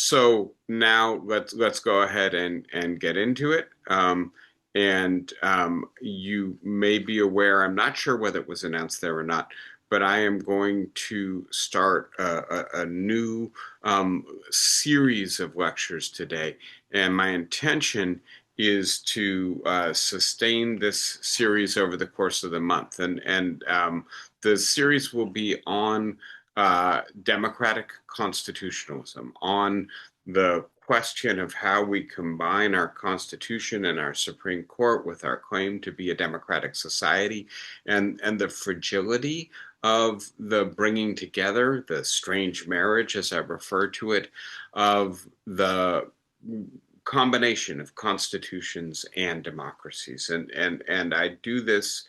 So now let's go ahead and get into it. And You may be aware, I'm not sure whether it was announced there or not, but I am going to start a new series of lectures today. And my intention is to sustain this series over the course of the month. And the series will be on democratic constitutionalism, on the question of how we combine our Constitution and our Supreme Court with our claim to be a democratic society, and the fragility of the bringing together, the strange marriage, as I refer to it, of the combination of constitutions and democracies. And I do this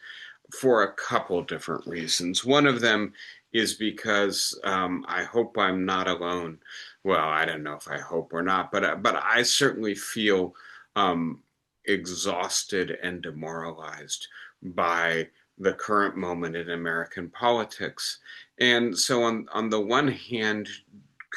for a couple different reasons. One of them is because I hope I'm not alone. Well, I don't know if I hope or not, but I certainly feel um, exhausted and demoralized by the current moment in American politics. And so, on the one hand,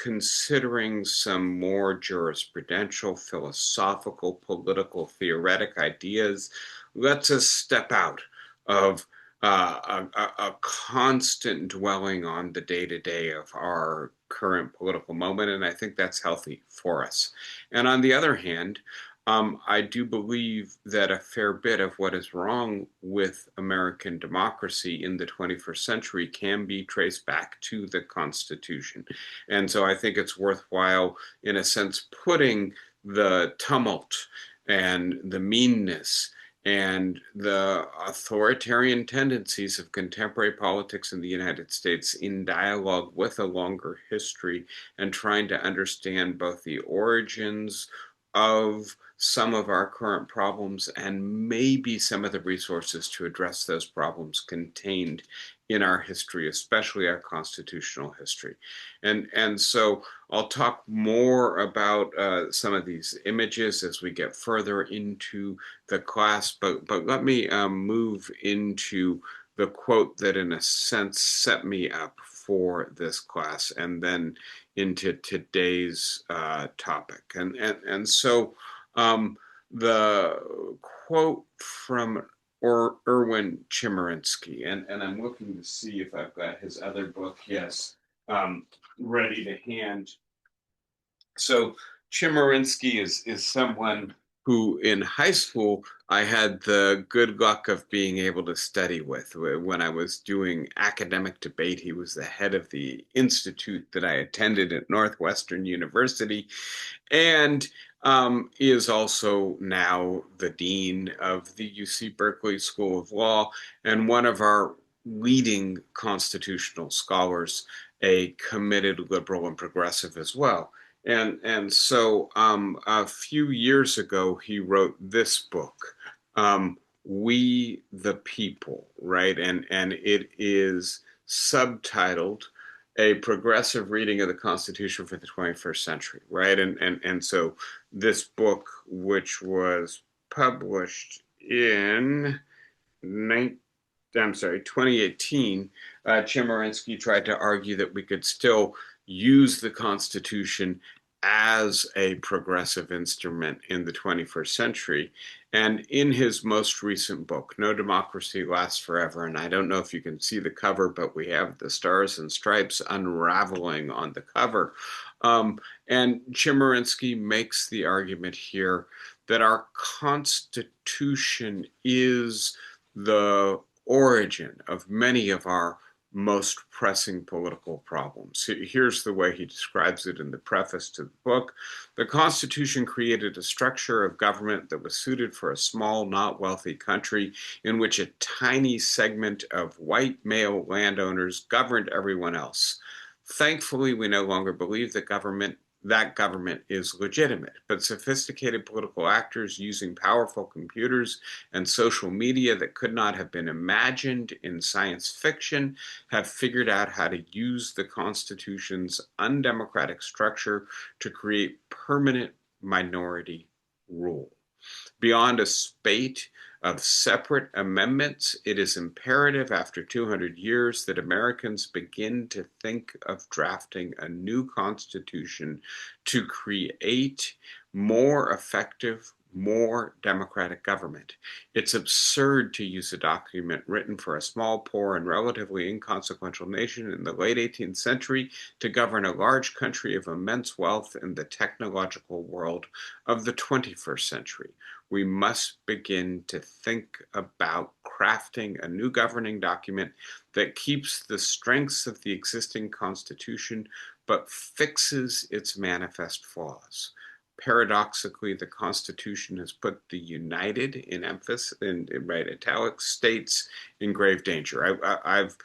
considering some more jurisprudential, philosophical, political, theoretic ideas lets us step out of a constant dwelling on the day to day of our current political moment. And I think that's healthy for us. And on the other hand, I do believe that a fair bit of what is wrong with American democracy in the 21st century can be traced back to the Constitution. And so I think it's worthwhile, in a sense, putting the tumult and the meanness and the authoritarian tendencies of contemporary politics in the United States in dialogue with a longer history and trying to understand both the origins of some of our current problems and maybe some of the resources to address those problems contained in our history, especially our constitutional history. And so I'll talk more about some of these images as we get further into the class, but let me move into the quote that, in a sense, set me up for this class, and then into today's topic. And so the quote from Erwin Chemerinsky, and I'm looking to see if I've got his other book, yes, ready to hand. So Chemerinsky is someone who in high school I had the good luck of being able to study with. When I was doing academic debate, he was the head of the institute that I attended at Northwestern University, and is also now the dean of the UC Berkeley School of Law and one of our leading constitutional scholars, a committed liberal and progressive as well. And so a few years ago, he wrote this book, We the People, right? And it is subtitled A Progressive Reading of the Constitution for the 21st Century, right? And so this book, which was published in 2018, Chemerinsky tried to argue that we could still use the Constitution as a progressive instrument in the 21st century. And in his most recent book, No Democracy Lasts Forever, and I don't know if you can see the cover, but we have the stars and stripes unraveling on the cover. And Chemerinsky makes the argument here that our Constitution is the origin of many of our most pressing political problems. Here's the way he describes it in the preface to the book. The Constitution created a structure of government that was suited for a small, not wealthy country in which a tiny segment of white male landowners governed everyone else. Thankfully, we no longer believe that government is legitimate, but sophisticated political actors using powerful computers and social media that could not have been imagined in science fiction have figured out how to use the Constitution's undemocratic structure to create permanent minority rule. Beyond a spate of separate amendments, it is imperative after 200 years that Americans begin to think of drafting a new constitution to create more effective, more democratic government. It's absurd to use a document written for a small, poor, and relatively inconsequential nation in the late 18th century to govern a large country of immense wealth in the technological world of the 21st century. We must begin to think about crafting a new governing document that keeps the strengths of the existing Constitution but fixes its manifest flaws. Paradoxically, the Constitution has put the united in emphasis in right italics states in grave danger. I've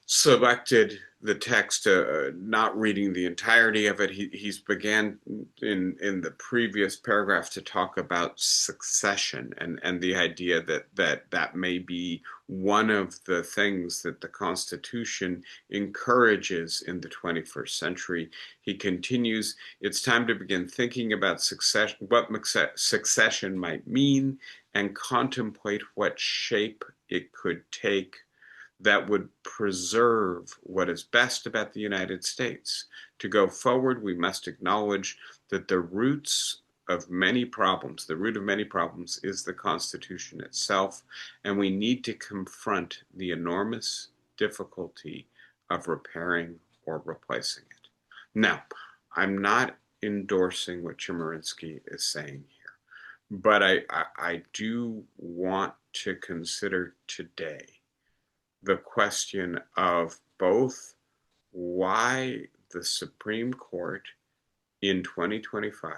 selected the text, not reading the entirety of it. He's began in the previous paragraph to talk about succession and the idea that may be one of the things that the Constitution encourages in the 21st century. He continues, it's time to begin thinking about succession, what succession might mean, and contemplate what shape it could take that would preserve what is best about the United States. To go forward, we must acknowledge that the root of many problems is the Constitution itself, and we need to confront the enormous difficulty of repairing or replacing it. Now, I'm not endorsing what Chemerinsky is saying here, but I do want to consider today the question of both why the Supreme Court in 2025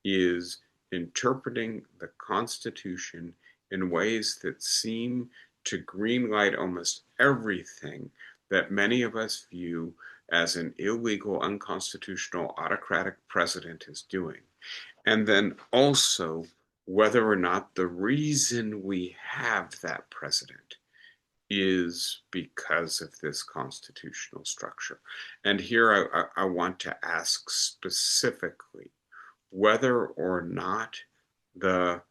is interpreting the Constitution in ways that seem to greenlight almost everything that many of us view as an illegal, unconstitutional, autocratic president is doing. And then also whether or not the reason we have that president is because of this constitutional structure. And here I want to ask specifically whether or not the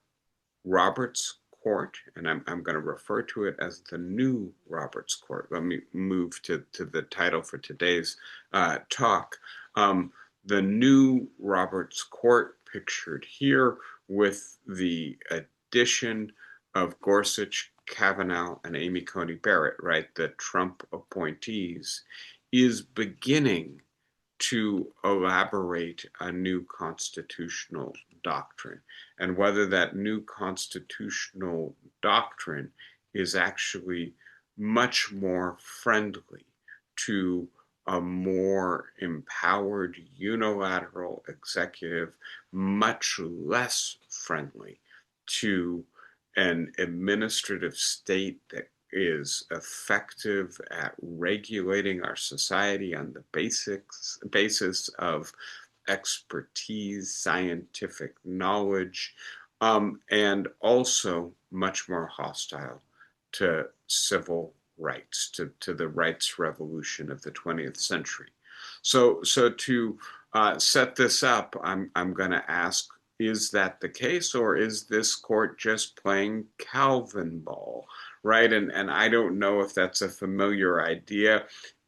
Roberts Court, and I'm going to refer to it as the new Roberts Court. Let me move to the title for today's talk. The new Roberts Court, pictured here with the addition of Gorsuch, Kavanaugh, and Amy Coney Barrett, right, the Trump appointees, is beginning to elaborate a new constitutional doctrine. And whether that new constitutional doctrine is actually much more friendly to a more empowered unilateral executive, much less friendly to an administrative state that is effective at regulating our society on the basis of expertise, scientific knowledge, and also much more hostile to civil rights, to the rights revolution of the 20th century. So to set this up, I'm going to ask, is that the case, or is this court just playing Calvinball, right? And I don't know if that's a familiar idea.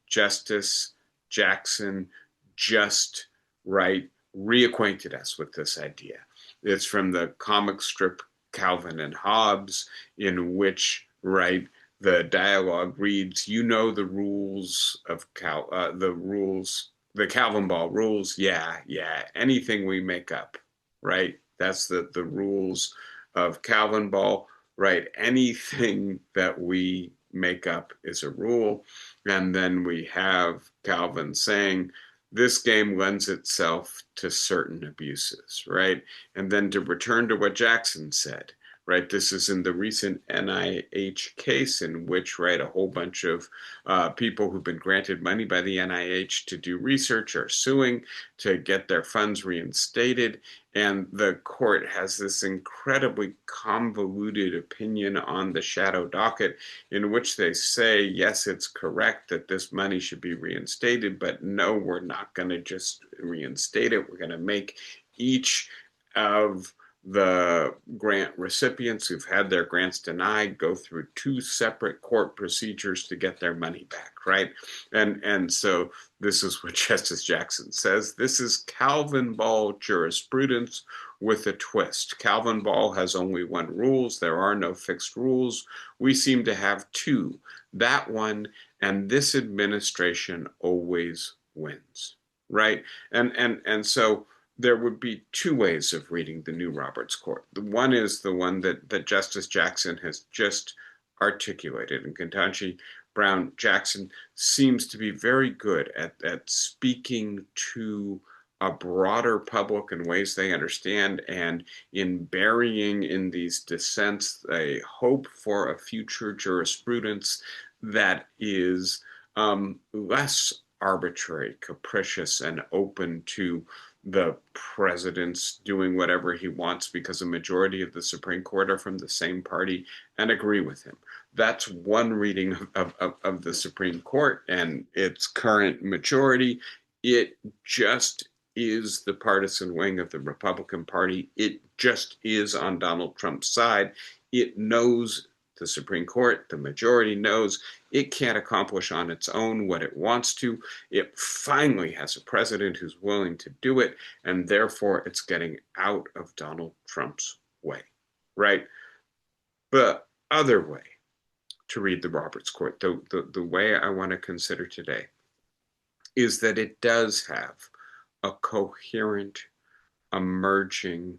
Justice Jackson just, right, reacquainted us with this idea. It's from the comic strip Calvin and Hobbes, in which, right, the dialogue reads, you know the rules of the Calvinball rules, yeah, anything we make up, right? That's the rules of Calvinball, right? Anything that we make up is a rule. And then we have Calvin saying, this game lends itself to certain abuses, right? And then to return to what Jackson said, right? This is in the recent NIH case in which, right, a whole bunch of people who've been granted money by the NIH to do research are suing to get their funds reinstated. And the court has this incredibly convoluted opinion on the shadow docket in which they say, yes, it's correct that this money should be reinstated, but no, we're not going to just reinstate it. We're going to make each of the grant recipients who've had their grants denied go through two separate court procedures to get their money back, right? And so this is what Justice Jackson says. This is Calvinball jurisprudence with a twist. Calvinball has only one rules. There are no fixed rules. We seem to have two. That one and this administration always wins, right? And so there would be two ways of reading the new Roberts Court. The one is the one that Justice Jackson has just articulated, and Ketanji Brown Jackson seems to be very good at speaking to a broader public in ways they understand, and in burying in these dissents a hope for a future jurisprudence that is less arbitrary, capricious, and open to the president's doing whatever he wants because a majority of the Supreme Court are from the same party and agree with him. That's one reading of the Supreme Court and its current majority. It just is the partisan wing of the Republican Party. It just is on Donald Trump's side. It knows, the Supreme Court, the majority knows, it can't accomplish on its own what it wants to. It finally has a president who's willing to do it, and therefore it's getting out of Donald Trump's way, right? The other way to read the Roberts Court, the way I want to consider today, is that it does have a coherent, emerging,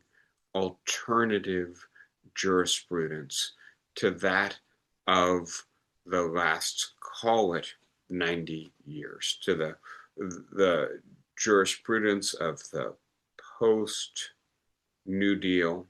alternative jurisprudence to that of the last, call it 90 years, to the jurisprudence of the post New Deal,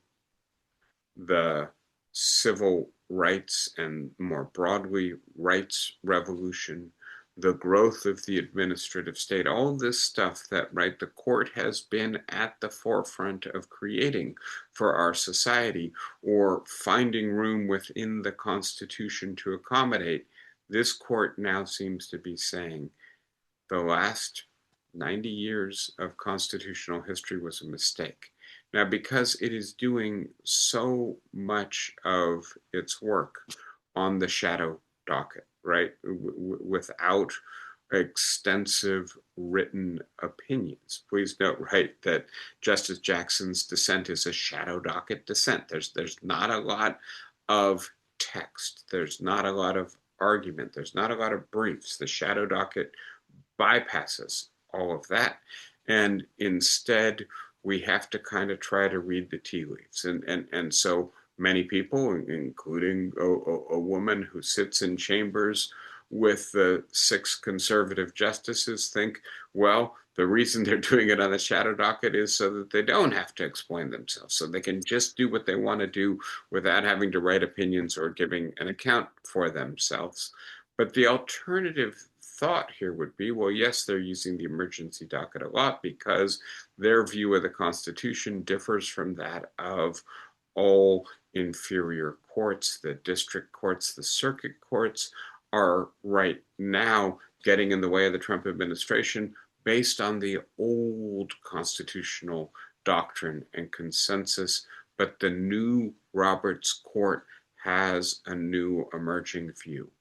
the civil rights and more broadly rights revolution, the growth of the administrative state, all this stuff that, right, the court has been at the forefront of creating for our society, or finding room within the Constitution to accommodate. This court now seems to be saying the last 90 years of constitutional history was a mistake. Now, because it is doing so much of its work on the shadow docket, right, without extensive written opinions. Please note, right, that Justice Jackson's dissent is a shadow docket dissent. There's not a lot of text. There's not a lot of argument. There's not a lot of briefs. The shadow docket bypasses all of that. And instead, we have to kind of try to read the tea leaves. And so many people, including a woman who sits in chambers with the 6 conservative justices, think, well, the reason they're doing it on the shadow docket is so that they don't have to explain themselves, so they can just do what they want to do without having to write opinions or giving an account for themselves. But the alternative thought here would be, well, yes, they're using the emergency docket a lot because their view of the Constitution differs from that of all inferior courts. The district courts, the circuit courts are right now getting in the way of the Trump administration based on the old constitutional doctrine and consensus. But the new Roberts Court has a new emerging view.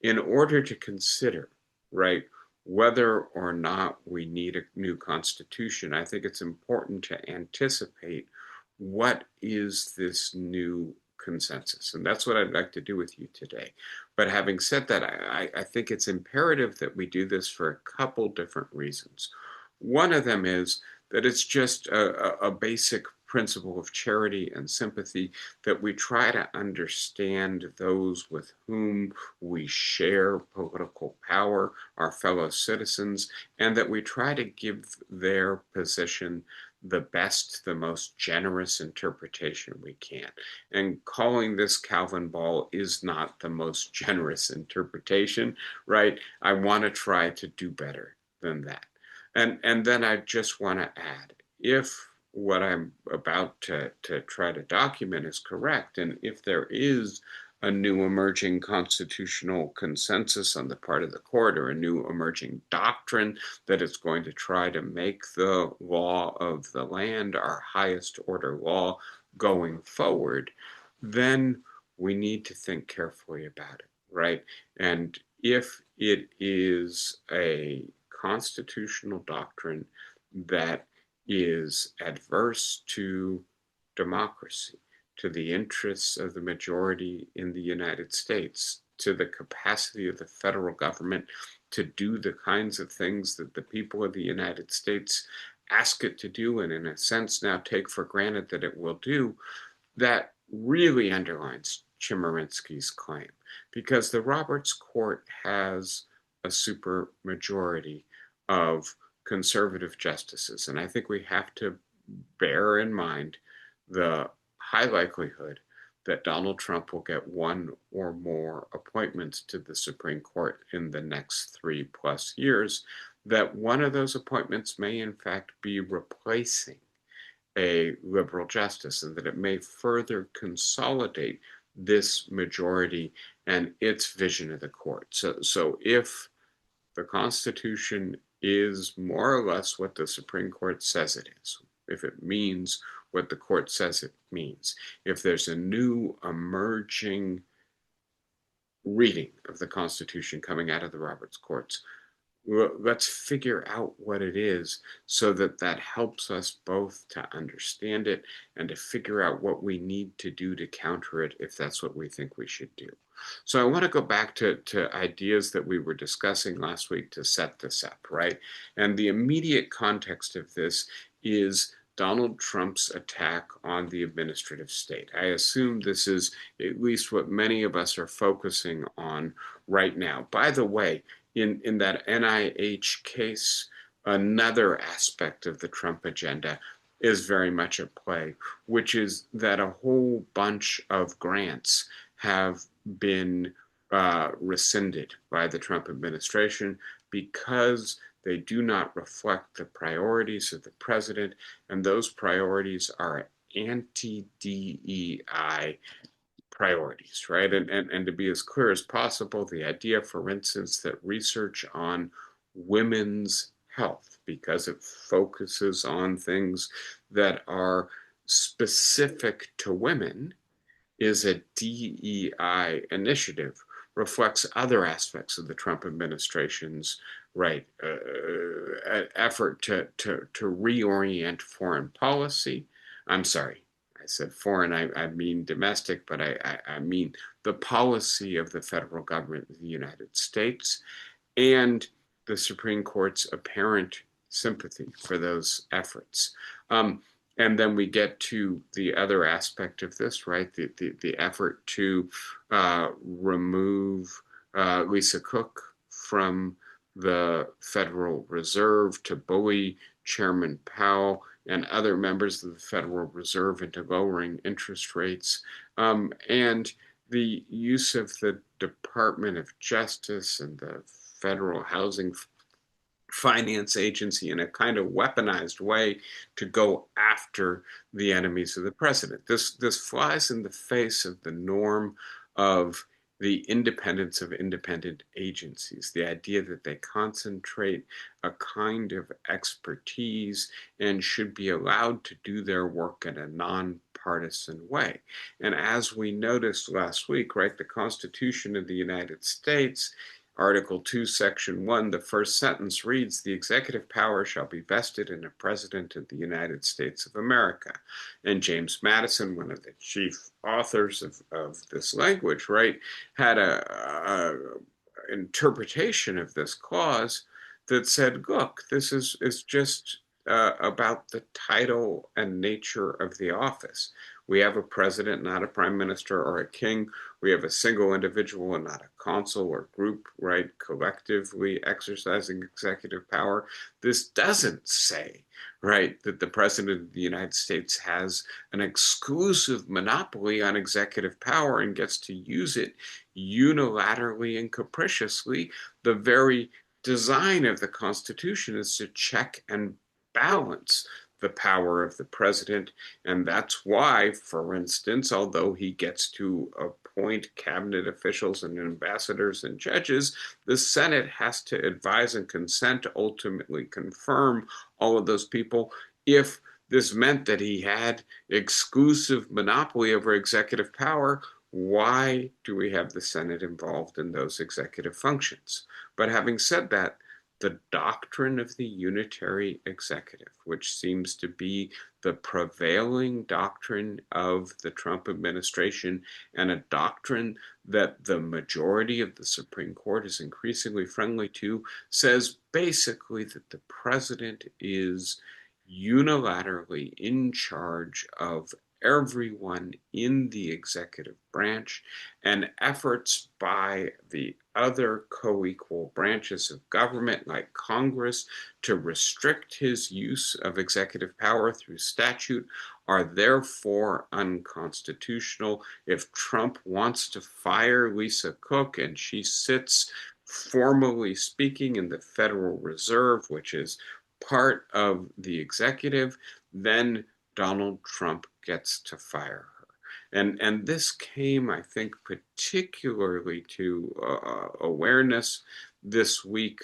In order to consider, right, whether or not we need a new constitution, I think it's important to anticipate what is this new consensus. And that's what I'd like to do with you today. But having said that, I think it's imperative that we do this for a couple different reasons. One of them is that it's just a basic principle of charity and sympathy, that we try to understand those with whom we share political power, our fellow citizens, and that we try to give their position the best, the most generous interpretation we can. And calling this Calvinball is not the most generous interpretation, right? I want to try to do better than that. And then I just want to add, if what I'm about to try to document is correct, and if there is a new emerging constitutional consensus on the part of the court, or a new emerging doctrine that is going to try to make the law of the land our highest order law, going forward, then we need to think carefully about it, right? And if it is a constitutional doctrine that is adverse to democracy, to the interests of the majority in the United States, to the capacity of the federal government to do the kinds of things that the people of the United States ask it to do, and in a sense now take for granted that it will do, that really underlines Chemerinsky's claim, because the Roberts Court has a supermajority of conservative justices. And I think we have to bear in mind the high likelihood that Donald Trump will get one or more appointments to the Supreme Court in the next 3+ years, that one of those appointments may in fact be replacing a liberal justice, and that it may further consolidate this majority and its vision of the court. So if the Constitution is more or less what the Supreme Court says it is, if it means what the court says it means, if there's a new emerging reading of the Constitution coming out of the Roberts courts, let's figure out what it is so that that helps us both to understand it and to figure out what we need to do to counter it if that's what we think we should do. So I want to go back to ideas that we were discussing last week to set this up, right? And the immediate context of this is Donald Trump's attack on the administrative state. I assume this is at least what many of us are focusing on right now. By the way, in that NIH case, another aspect of the Trump agenda is very much at play, which is that a whole bunch of grants have been rescinded by the Trump administration because they do not reflect the priorities of the president, and those priorities are anti-DEI priorities, right? And to be as clear as possible, the idea, for instance, that research on women's health, because it focuses on things that are specific to women, is a DEI initiative, reflects other aspects of the Trump administration's effort to reorient foreign policy. I'm sorry, I said foreign, I mean domestic, but I mean the policy of the federal government of the United States, and the Supreme Court's apparent sympathy for those efforts. And then we get to the other aspect of this, right? The effort to remove Lisa Cook from the Federal Reserve, to bully Chairman Powell and other members of the Federal Reserve into lowering interest rates, and the use of the Department of Justice and the Federal Housing Finance Agency in a kind of weaponized way to go after the enemies of the president. This flies in the face of the norm of the independence of independent agencies, the idea that they concentrate a kind of expertise and should be allowed to do their work in a nonpartisan way. And as we noticed last week, right, the Constitution of the United States, Article 2, Section 1, the first sentence reads, "The executive power shall be vested in a president of the United States of America." And James Madison, one of the chief authors of this language, right, had a interpretation of this clause that said, look, this is just about the title and nature of the office. We have a president, not a prime minister or a king. We have a single individual and not a council or group, right, collectively exercising executive power. This doesn't say, right, that the president of the United States has an exclusive monopoly on executive power and gets to use it unilaterally and capriciously. The very design of the Constitution is to check and balance the power of the president. And that's why, for instance, although he gets to appoint cabinet officials and ambassadors and judges, the Senate has to advise and consent, ultimately confirm all of those people if this meant that he had exclusive monopoly over executive power. Why do we have the Senate involved in those executive functions? But having said that, the doctrine of the unitary executive, which seems to be the prevailing doctrine of the Trump administration, and a doctrine that the majority of the Supreme Court is increasingly friendly to, says basically that the president is unilaterally in charge of everyone in the executive branch, and efforts by the other co-equal branches of government, like Congress, to restrict his use of executive power through statute are therefore unconstitutional. If Trump wants to fire Lisa Cook and she sits, formally speaking, in the Federal Reserve, which is part of the executive, then Donald Trump gets to fire her. And this came, I think, particularly to awareness this week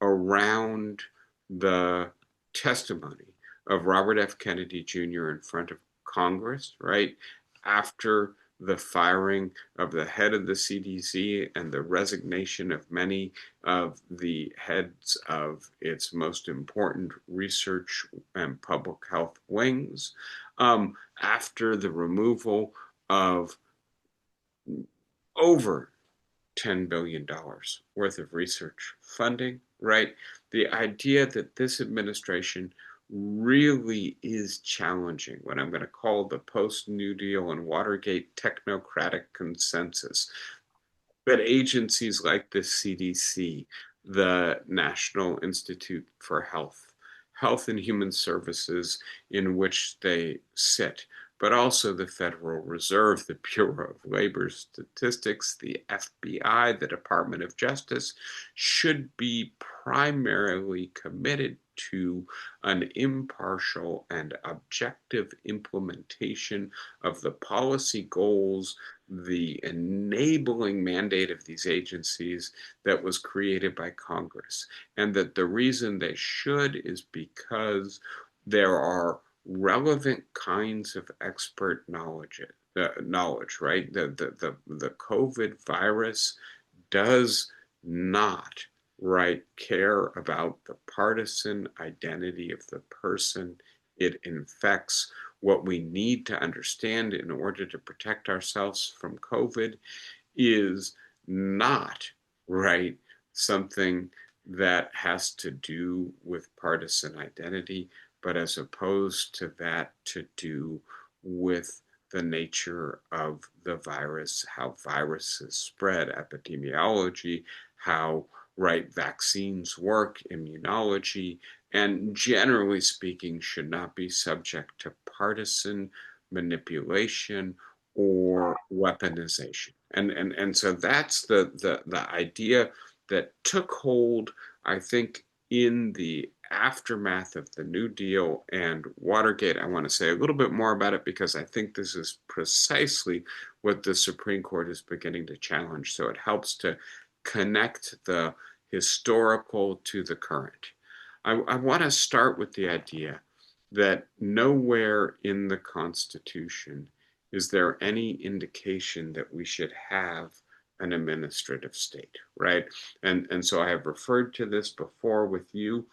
around the testimony of Robert F. Kennedy Jr. in front of Congress, right after the firing of the head of the CDC and the resignation of many of the heads of its most important research and public health wings, after the removal of over $10 billion worth of research funding, right? The idea that this administration really is challenging what I'm going to call the post-New Deal and Watergate technocratic consensus, that agencies like the CDC, the National Institute for Health and Human Services, in which they sit, but also the Federal Reserve, the Bureau of Labor Statistics, the FBI, the Department of Justice, should be primarily committed to an impartial and objective implementation of the policy goals, the enabling mandate of these agencies that was created by Congress. And that the reason they should is because there are relevant kinds of expert knowledge, right? The COVID virus does not, right, care about the partisan identity of the person it infects. What we need to understand in order to protect ourselves from COVID is not, right, something that has to do with partisan identity, but as opposed to that, to do with the nature of the virus, how viruses spread, epidemiology, how, right, vaccines work, immunology, and generally speaking, should not be subject to partisan manipulation or weaponization. And so that's the idea that took hold, I think, in the aftermath of the New Deal and Watergate. I want to say a little bit more about it because I think this is precisely what the Supreme Court is beginning to challenge. So it helps to connect the historical to the current. I want to start with the idea that nowhere in the Constitution is there any indication that we should have an administrative state, right? And so I have referred to this before with you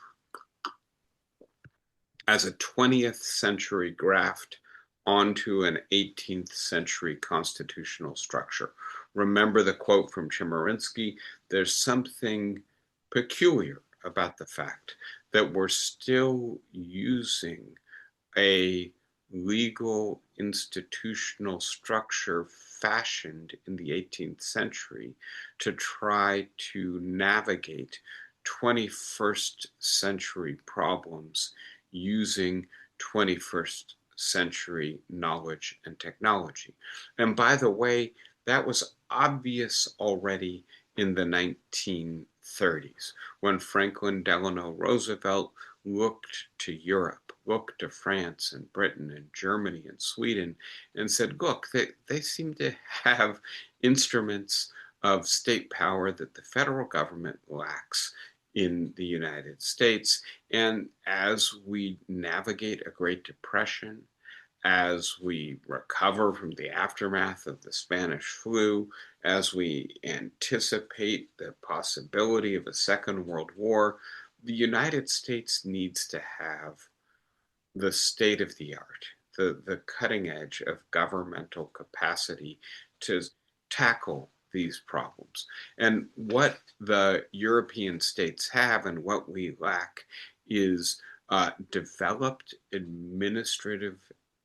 as a 20th century graft onto an 18th century constitutional structure. Remember the quote from Chemerinsky, there's something peculiar about the fact that we're still using a legal institutional structure fashioned in the 18th century to try to navigate 21st century problems using 21st century knowledge and technology. And by the way, that was obvious already in the 1930s when Franklin Delano Roosevelt looked to Europe, looked to France and Britain and Germany and Sweden and said, look, they seem to have instruments of state power that the federal government lacks in the United States. And as we navigate a Great Depression, as we recover from the aftermath of the Spanish flu, as we anticipate the possibility of a Second World War, the United States needs to have the state of the art, the cutting edge of governmental capacity to tackle these problems. And what the European states have and what we lack is developed administrative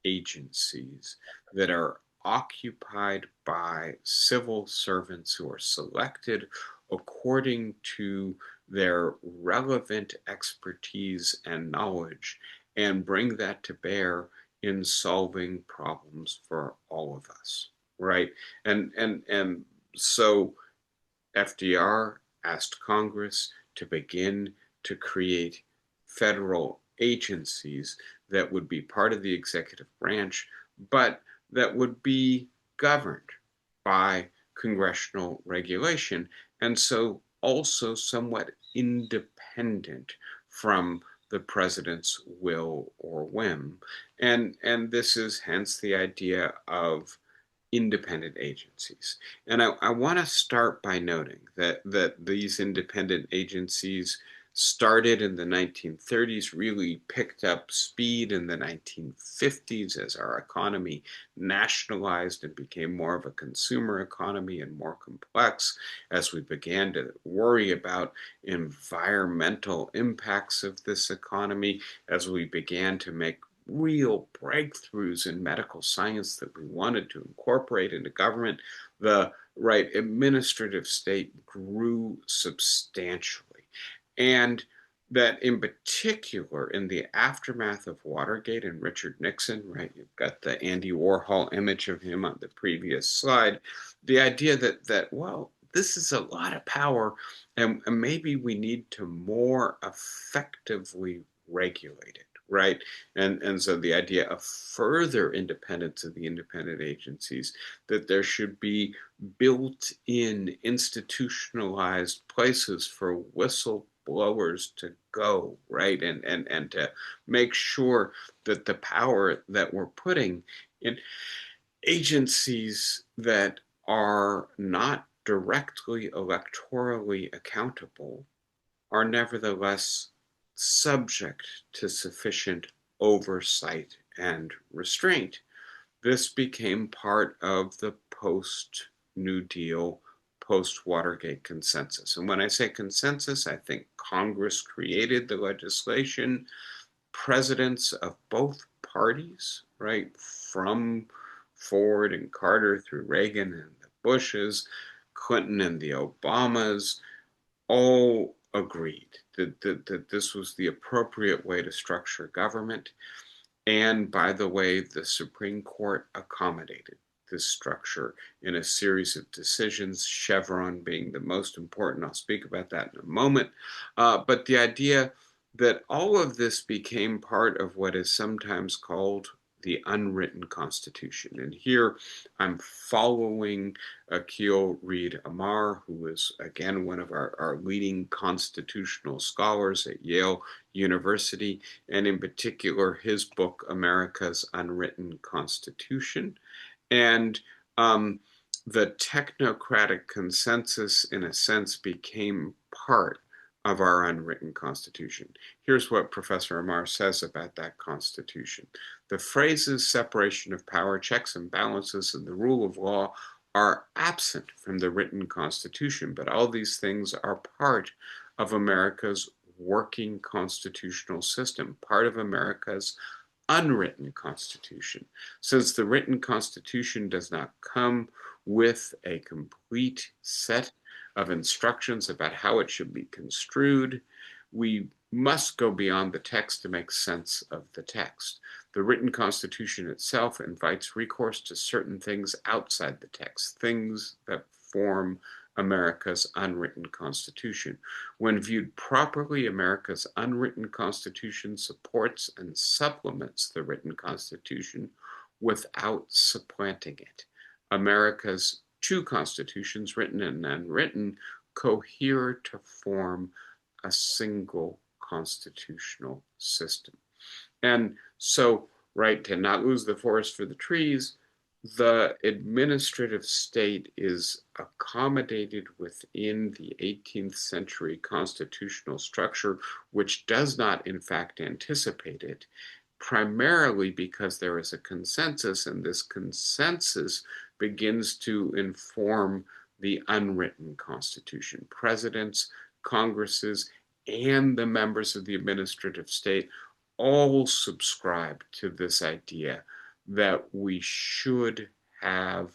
agencies that are occupied by civil servants who are selected according to their relevant expertise and knowledge and bring that to bear in solving problems for all of us, right? And so FDR asked Congress to begin to create federal agencies that would be part of the executive branch, but that would be governed by congressional regulation, and so also somewhat independent from the president's will or whim. And this is hence the idea of independent agencies. And I want to start by noting that these independent agencies started in the 1930s, really picked up speed in the 1950s as our economy nationalized and became more of a consumer economy and more complex, as we began to worry about environmental impacts of this economy, as we began to make real breakthroughs in medical science that we wanted to incorporate into government, the right administrative state grew substantially. And that in particular, in the aftermath of Watergate and Richard Nixon, right, you've got the Andy Warhol image of him on the previous slide, the idea that well, this is a lot of power, and maybe we need to more effectively regulate it, right? And so the idea of further independence of the independent agencies, that there should be built-in institutionalized places for whistleblowers to go, right? And to make sure that the power that we're putting in agencies that are not directly electorally accountable are nevertheless subject to sufficient oversight and restraint. This became part of the post New Deal, post Watergate consensus. And when I say consensus, I think Congress created the legislation, presidents of both parties, right, from Ford and Carter through Reagan and the Bushes, Clinton and the Obamas, all agreed that this was the appropriate way to structure government. And by the way, the Supreme Court accommodated this structure in a series of decisions, Chevron being the most important. I'll speak about that in a moment. But the idea that all of this became part of what is sometimes called the unwritten Constitution. And here I'm following Akil Reed Amar, who is, again, one of our leading constitutional scholars at Yale University, and in particular, his book, America's Unwritten Constitution. And the technocratic consensus, in a sense, became part of our unwritten Constitution. Here's what Professor Amar says about that Constitution. The phrases separation of power, checks and balances, and the rule of law are absent from the written Constitution, but all these things are part of America's working constitutional system, part of America's unwritten Constitution. Since the written Constitution does not come with a complete set of instructions about how it should be construed, we must go beyond the text to make sense of the text. The written Constitution itself invites recourse to certain things outside the text, things that form America's unwritten Constitution. When viewed properly, America's unwritten Constitution supports and supplements the written Constitution without supplanting it. America's two constitutions, written and unwritten, cohere to form a single constitutional system. And so, right, to not lose the forest for the trees, the administrative state is accommodated within the 18th century constitutional structure, which does not, in fact, anticipate it, primarily because there is a consensus, and this consensus begins to inform the unwritten constitution. Presidents, Congresses, and the members of the administrative state all subscribe to this idea that we should have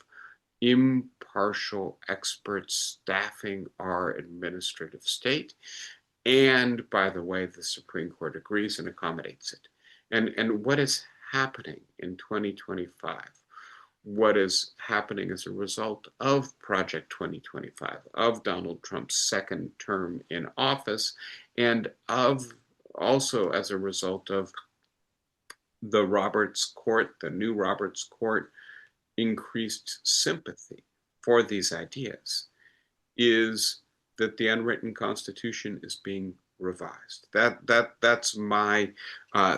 impartial experts staffing our administrative state. And by the way, the Supreme Court agrees and accommodates it. And what is happening in 2025? What is happening as a result of Project 2025, of Donald Trump's second term in office, and of also as a result of the Roberts Court, the new Roberts Court, increased sympathy for these ideas, is that the unwritten Constitution is being revised. That's my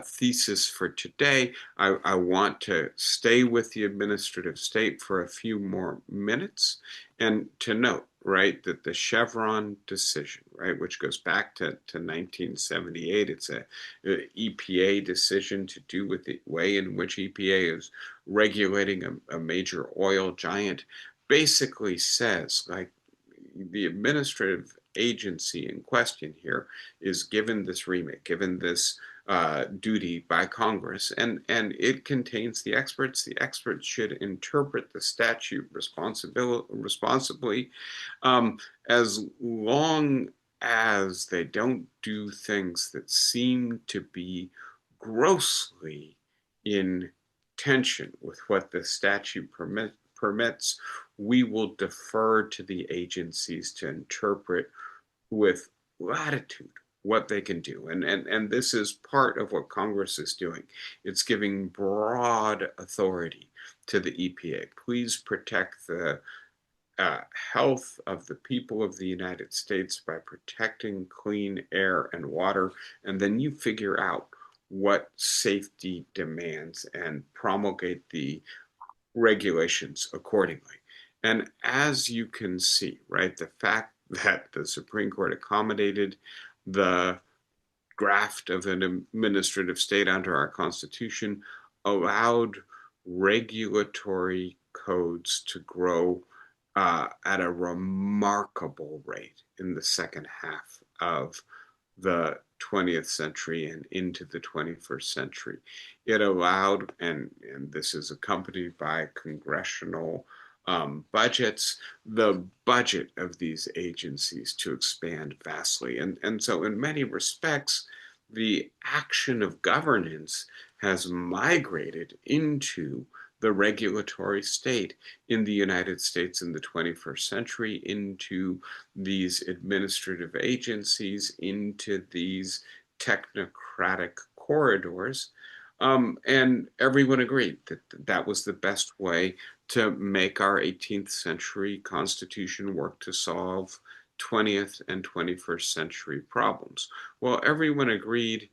thesis for today. I want to stay with the administrative state for a few more minutes, and to note, right, that the Chevron decision, right, which goes back to 1978, it's a EPA decision to do with the way in which EPA is regulating a major oil giant, basically says, like, the administrative agency in question here is given this remit, given this duty by Congress, and it contains the experts. The experts should interpret the statute responsibly, as long as they don't do things that seem to be grossly in tension with what the statute permits. We will defer to the agencies to interpret with latitude what they can do. And this is part of what Congress is doing. It's giving broad authority to the EPA. Please protect the health of the people of the United States by protecting clean air and water, and then you figure out what safety demands and promulgate the regulations accordingly. And as you can see, right, the fact that the Supreme Court accommodated the draft of an administrative state under our Constitution allowed regulatory codes to grow at a remarkable rate in the second half of the 20th century and into the 21st century. It allowed, and this is accompanied by congressional budgets, the budget of these agencies to expand vastly. And so in many respects, the action of governance has migrated into the regulatory state in the United States in the 21st century, into these administrative agencies, into these technocratic corridors. And everyone agreed that that was the best way to make our 18th century Constitution work to solve 20th and 21st century problems. Well, everyone agreed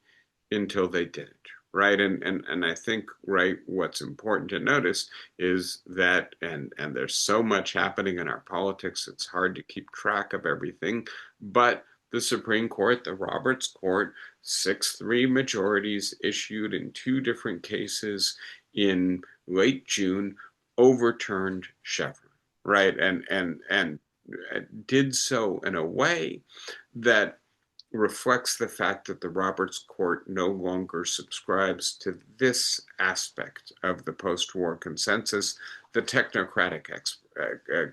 until they didn't, right? And I think, right, what's important to notice is that, and there's so much happening in our politics, it's hard to keep track of everything, but the Supreme Court, the Roberts Court, 6-3 majorities issued in two different cases in late June overturned Chevron, right? And did so in a way that reflects the fact that the Roberts Court no longer subscribes to this aspect of the post-war consensus, the technocratic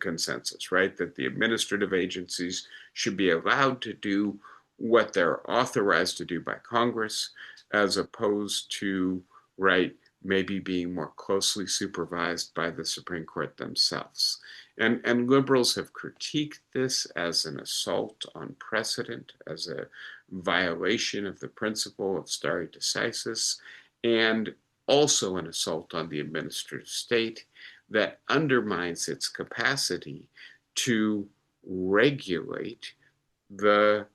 consensus, right? That the administrative agencies should be allowed to do what they're authorized to do by Congress, as opposed to, right, maybe being more closely supervised by the Supreme Court themselves. And liberals have critiqued this as an assault on precedent, as a violation of the principle of stare decisis, and also an assault on the administrative state that undermines its capacity to regulate the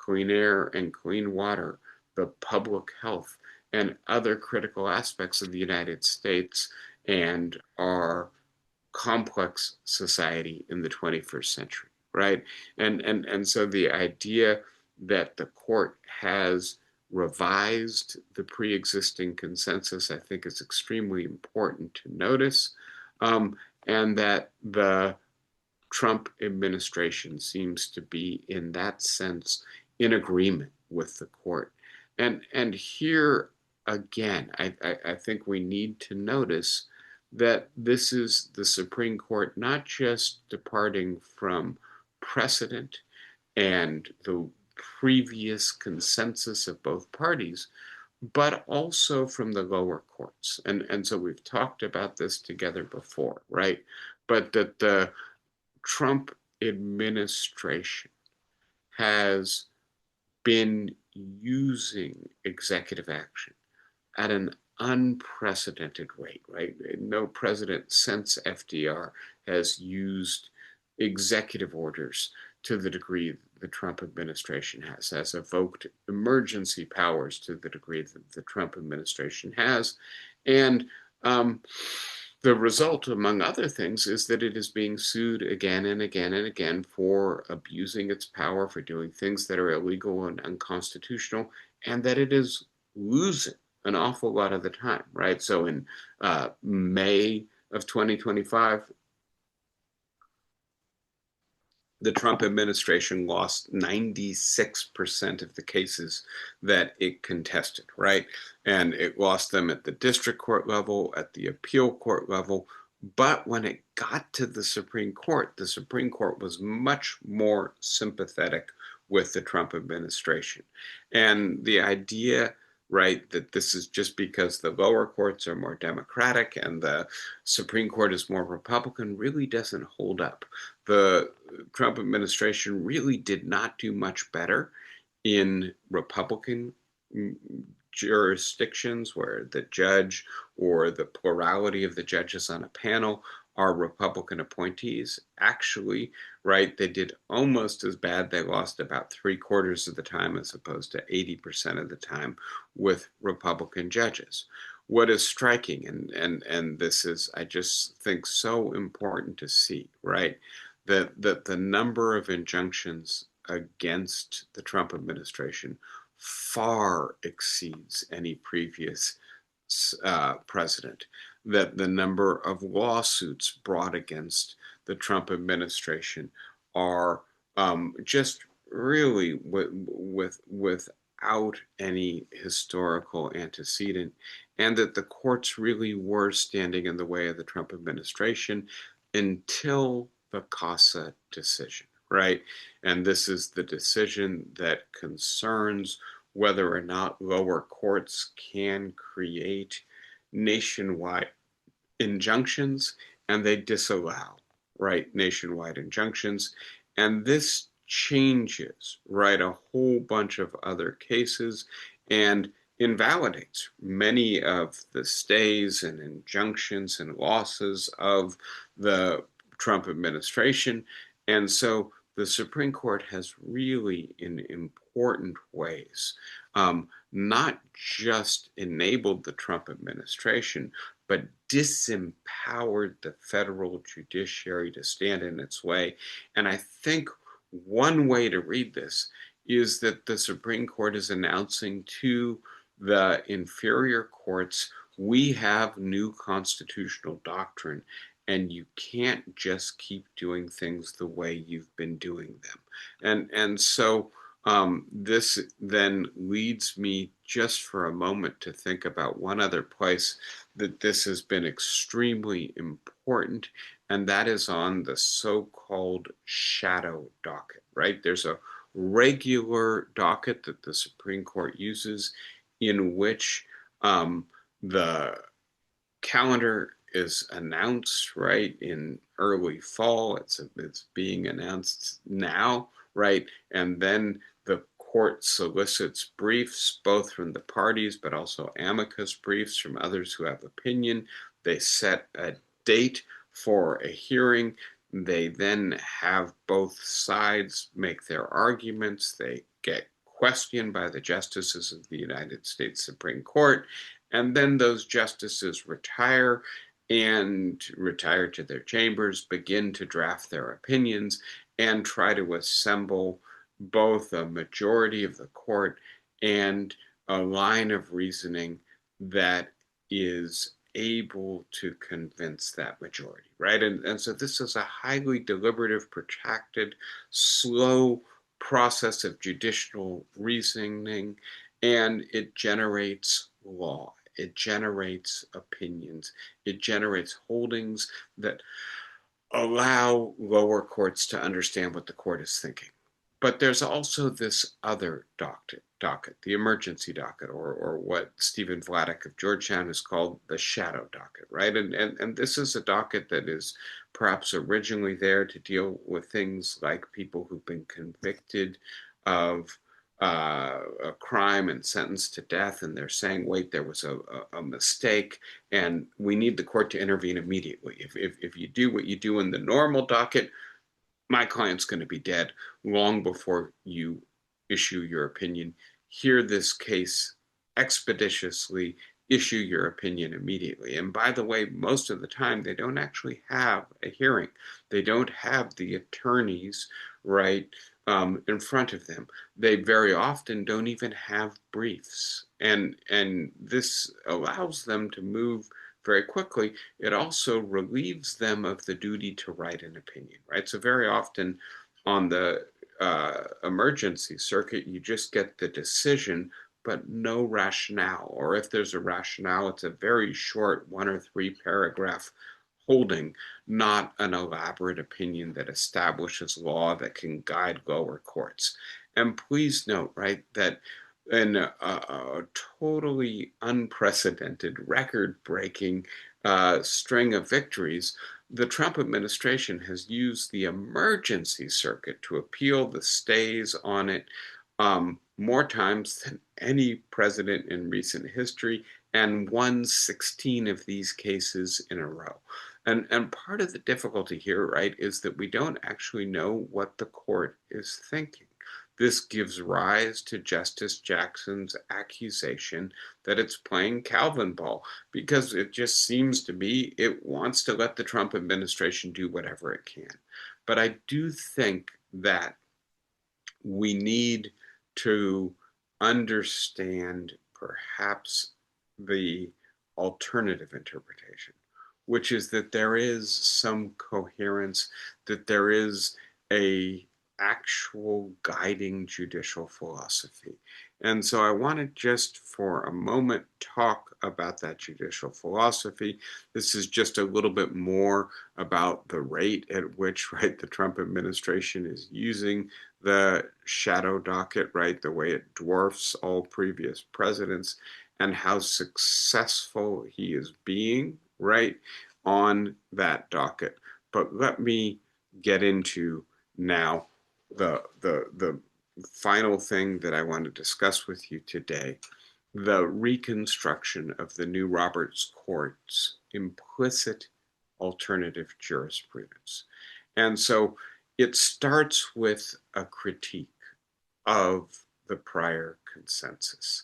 clean air and clean water, the public health, and other critical aspects of the United States and our complex society in the 21st century, right? And so the idea that the court has revised the pre-existing consensus, I think, is extremely important to notice, um, and that the Trump administration seems to be, in that sense, in agreement with the court. And here again, I think we need to notice that this is the Supreme Court not just departing from precedent and the previous consensus of both parties, but also from the lower courts. And so we've talked about this together before, right? But that the Trump administration has been using executive action at an unprecedented rate, right? No president since FDR has used executive orders to the degree the Trump administration has evoked emergency powers to the degree that the Trump administration has. And the result, among other things, is that it is being sued again and again and again for abusing its power, for doing things that are illegal and unconstitutional, and that it is losing an awful lot of the time, right? So in May of 2025, the Trump administration lost 96% of the cases that it contested, right? And it lost them at the district court level, at the appeal court level. But when it got to the Supreme Court was much more sympathetic with the Trump administration. And the idea, right, that this is just because the lower courts are more Democratic and the Supreme Court is more Republican really doesn't hold up. The Trump administration really did not do much better in Republican jurisdictions where the judge or the plurality of the judges on a panel are Republican appointees. Actually, right, they did almost as bad. They lost about 3/4 of the time as opposed to 80% of the time with Republican judges. What is striking, and this is, I just think, so important to see, right? That the number of injunctions against the Trump administration far exceeds any previous president. That the number of lawsuits brought against the Trump administration are just really without any historical antecedent, and that the courts really were standing in the way of the Trump administration until the CASA decision, right? And this is the decision that concerns whether or not lower courts can create nationwide injunctions, and they disallow, right, nationwide injunctions. And this changes, right, a whole bunch of other cases and invalidates many of the stays and injunctions and losses of the Trump administration. And so the Supreme Court has really, in important ways, not just enabled the Trump administration, but disempowered the federal judiciary to stand in its way. And I think one way to read this is that the Supreme Court is announcing to the inferior courts, we have new constitutional doctrine, and you can't just keep doing things the way you've been doing them. And so this then leads me just for a moment to think about one other place that this has been extremely important, and that is on the so-called shadow docket, right? There's a regular docket that the Supreme Court uses in which the calendar is announced, right, in early fall. It's being announced now, right? And then the court solicits briefs, both from the parties, but also amicus briefs from others who have opinion. They set a date for a hearing. They then have both sides make their arguments. They get questioned by the justices of the United States Supreme Court, and then those justices retire to their chambers, begin to draft their opinions, and try to assemble both a majority of the court and a line of reasoning that is able to convince that majority, right? And so this is a highly deliberative, protracted, slow process of judicial reasoning, and it generates law. It generates opinions. It generates holdings that allow lower courts to understand what the court is thinking. But there's also this other docket, the emergency docket, or what Stephen Vladeck of Georgetown has called the shadow docket, right? And this is a docket that is perhaps originally there to deal with things like people who've been convicted of a crime and sentenced to death, and they're saying, wait, there was a mistake, and we need the court to intervene immediately. If you do what you do in the normal docket, my client's going to be dead long before you issue your opinion. Hear this case expeditiously, issue your opinion immediately. And by the way, most of the time, they don't actually have a hearing. They don't have the attorneys, right, in front of them. They very often don't even have briefs. And this allows them to move very quickly. It also relieves them of the duty to write an opinion, right? So very often on the emergency circuit, you just get the decision, but no rationale. Or if there's a rationale, it's a very short 1 or 3 paragraph holding, not an elaborate opinion that establishes law that can guide lower courts. And please note, right, that in a totally unprecedented, record-breaking string of victories, the Trump administration has used the emergency circuit to appeal the stays on it more times than any president in recent history, and won 16 of these cases in a row. And part of the difficulty here, right, is that we don't actually know what the court is thinking. This gives rise to Justice Jackson's accusation that it's playing Calvinball, because it just seems to me it wants to let the Trump administration do whatever it can. But I do think that we need to understand perhaps the alternative interpretation, which is that there is some coherence, that there is a actual guiding judicial philosophy. And so I want to just for a moment talk about that judicial philosophy. This is just a little bit more about the rate at which, right, the Trump administration is using the shadow docket, right, the way it dwarfs all previous presidents, and how successful he is being, right, on that docket. But let me get into now the final thing that I want to discuss with you today: the reconstruction of the new Roberts Court's implicit alternative jurisprudence. And so it starts with a critique of the prior consensus,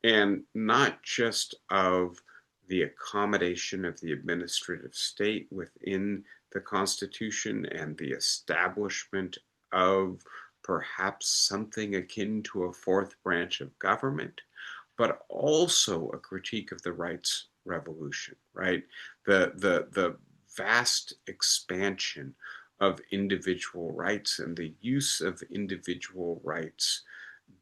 and not just of the accommodation of the administrative state within the Constitution and the establishment of perhaps something akin to a fourth branch of government, but also a critique of the rights revolution, right? The vast expansion of individual rights and the use of individual rights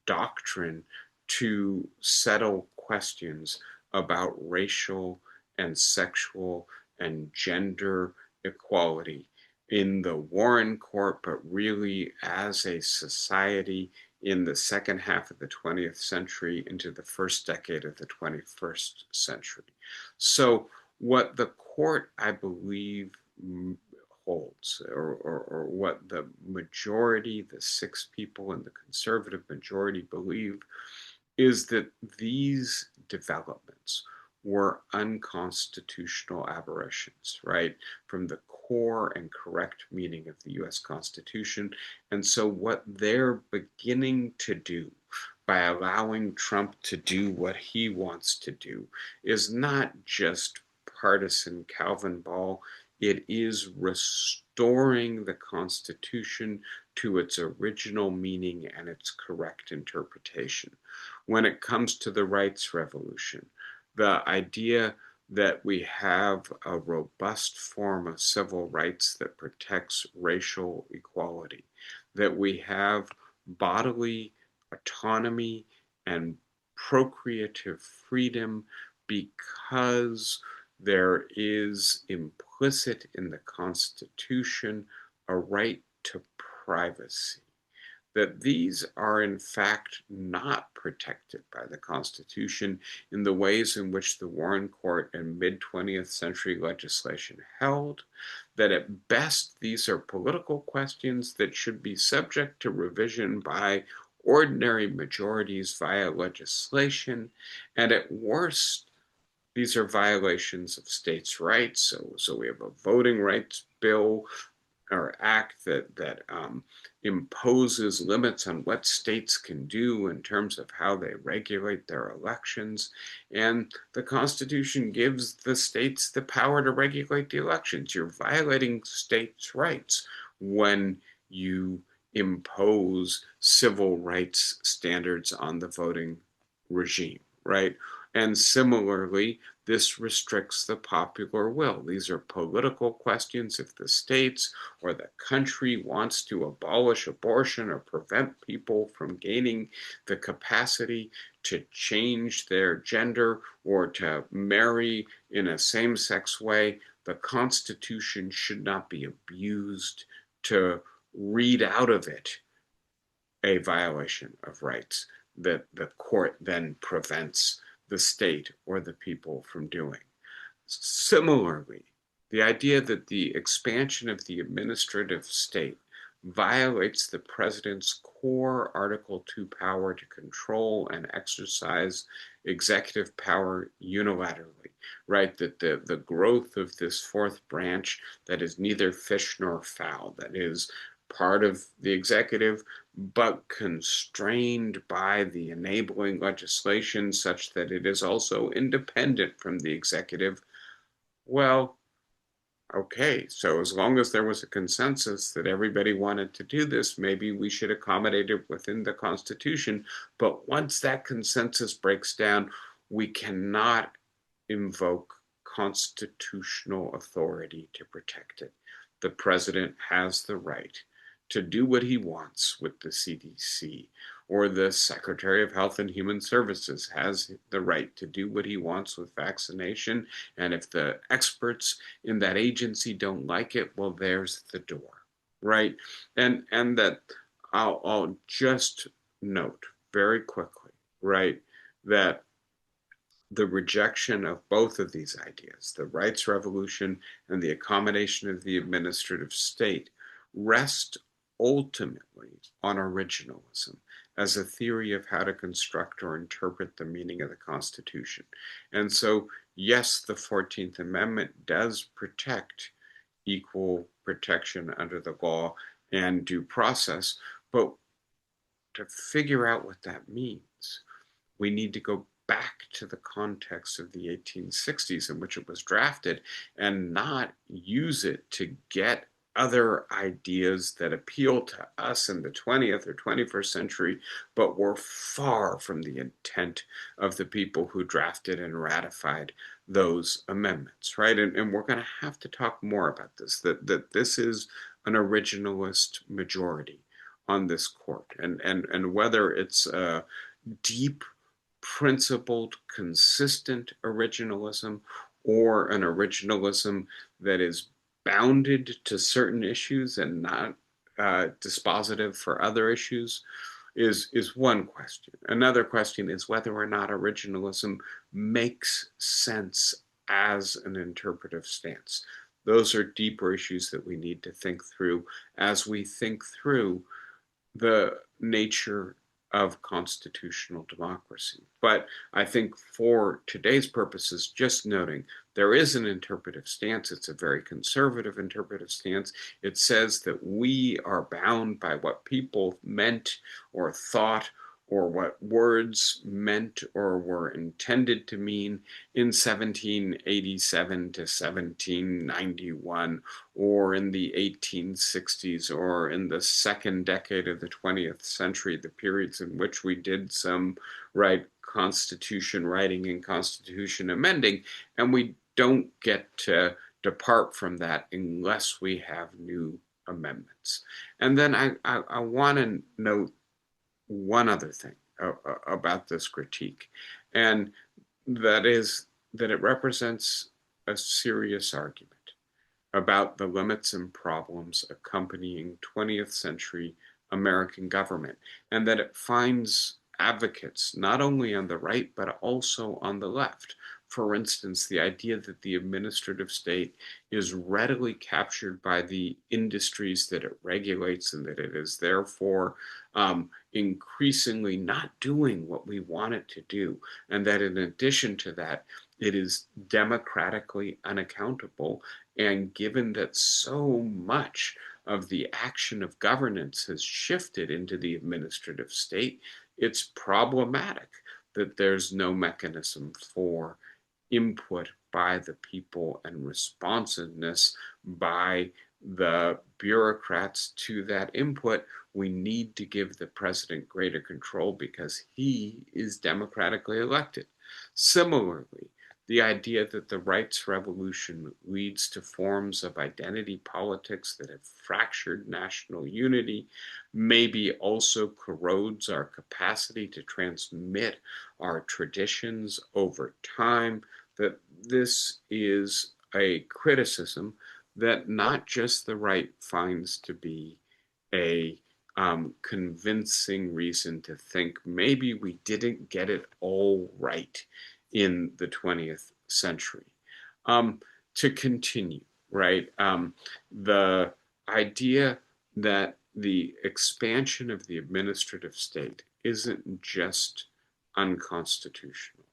doctrine to settle questions about racial and sexual and gender equality in the Warren Court, but really as a society in the second half of the 20th century into the first decade of the 21st century. So what the court, I believe, holds, or what the majority, the 6 people in the conservative majority believe, is that these developments were unconstitutional aberrations, right, from the core and correct meaning of the US Constitution. And so, what they're beginning to do by allowing Trump to do what he wants to do is not just partisan Calvinball, it is restoring the Constitution to its original meaning and its correct interpretation. When it comes to the rights revolution, the idea that we have a robust form of civil rights that protects racial equality, that we have bodily autonomy and procreative freedom because there is implicit in the Constitution a right to privacy, that these are in fact not protected by the Constitution in the ways in which the Warren Court and mid-20th century legislation held, that at best these are political questions that should be subject to revision by ordinary majorities via legislation, and at worst, these are violations of states' rights. So we have a voting rights bill or act that imposes limits on what states can do in terms of how they regulate their elections. And the Constitution gives the states the power to regulate the elections. You're violating states' rights when you impose civil rights standards on the voting regime, right? And similarly, this restricts the popular will. These are political questions. If the states or the country wants to abolish abortion or prevent people from gaining the capacity to change their gender or to marry in a same-sex way, the Constitution should not be abused to read out of it a violation of rights that the court then prevents the state or the people from doing. Similarly, the idea that the expansion of the administrative state violates the president's core Article 2 power to control and exercise executive power unilaterally, right? That the growth of this fourth branch that is neither fish nor fowl, that is part of the executive, but constrained by the enabling legislation such that it is also independent from the executive. Well, okay, so as long as there was a consensus that everybody wanted to do this, maybe we should accommodate it within the Constitution. But once that consensus breaks down, we cannot invoke constitutional authority to protect it. The president has the right to do what he wants with the CDC, or the Secretary of Health and Human Services has the right to do what he wants with vaccination. And if the experts in that agency don't like it, well, there's the door, right? And that I'll just note very quickly, right, that the rejection of both of these ideas, the rights revolution and the accommodation of the administrative state, rest ultimately on originalism as a theory of how to construct or interpret the meaning of the Constitution. And so, yes, the 14th Amendment does protect equal protection under the law and due process, but to figure out what that means, we need to go back to the context of the 1860s in which it was drafted and not use it to get other ideas that appeal to us in the 20th or 21st century, but were far from the intent of the people who drafted and ratified those amendments, right? And we're going to have to talk more about this, that this is an originalist majority on this court, and whether it's a deep, principled, consistent originalism or an originalism that is bounded to certain issues and not dispositive for other issues is one question. Another question is whether or not originalism makes sense as an interpretive stance. Those are deeper issues that we need to think through as we think through the nature of constitutional democracy. But I think for today's purposes, just noting there is an interpretive stance. It's a very conservative interpretive stance. It says that we are bound by what people meant or thought, or what words meant or were intended to mean in 1787 to 1791, or in the 1860s, or in the second decade of the 20th century, the periods in which we did some constitution writing and constitution amending, and we don't get to depart from that unless we have new amendments. And then I want to note one other thing about this critique, and that is that it represents a serious argument about the limits and problems accompanying 20th century American government, and that it finds advocates not only on the right but also on the left. For instance, the idea that the administrative state is readily captured by the industries that it regulates, and that it is therefore increasingly not doing what we want it to do, and that in addition to that, it is democratically unaccountable. And given that so much of the action of governance has shifted into the administrative state, it's problematic that there's no mechanism for input by the people and responsiveness by the bureaucrats to that input. We need to give the president greater control because he is democratically elected. Similarly, the idea that the rights revolution leads to forms of identity politics that have fractured national unity, maybe also corrodes our capacity to transmit our traditions over time, that this is a criticism that not just the right finds to be a convincing reason to think maybe we didn't get it all right in the 20th century. To continue, the idea that the expansion of the administrative state isn't just unconstitutional,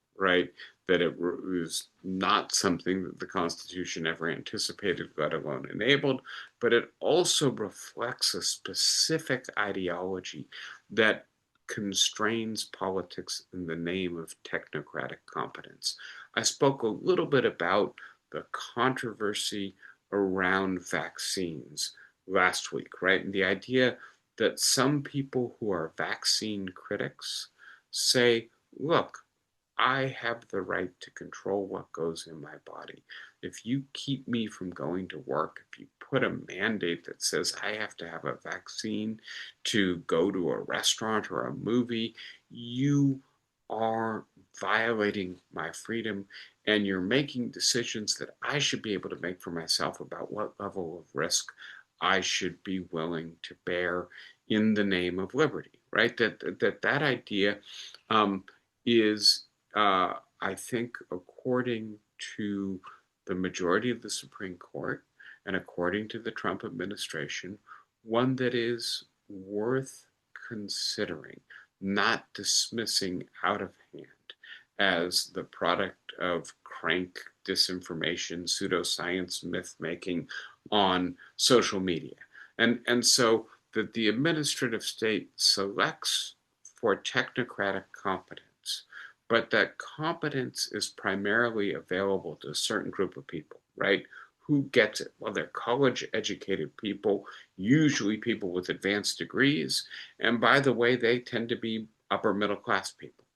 that it was not something that the Constitution ever anticipated, let alone enabled, but it also reflects a specific ideology that constrains politics in the name of technocratic competence. I spoke a little bit about the controversy around vaccines last week, and the idea that some people who are vaccine critics say, look, I have the right to control what goes in my body. If you keep me from going to work, if you put a mandate that says I have to have a vaccine to go to a restaurant or a movie, you are violating my freedom, and you're making decisions that I should be able to make for myself about what level of risk I should be willing to bear in the name of liberty, That idea is I think, according to the majority of the Supreme Court and according to the Trump administration, one that is worth considering, not dismissing out of hand as the product of crank disinformation, pseudoscience, myth-making on social media. And so that the administrative state selects for technocratic competence, but that competence is primarily available to a certain group of people, Who gets it? Well, they're college-educated people, usually people with advanced degrees, and by the way, they tend to be upper-middle-class people,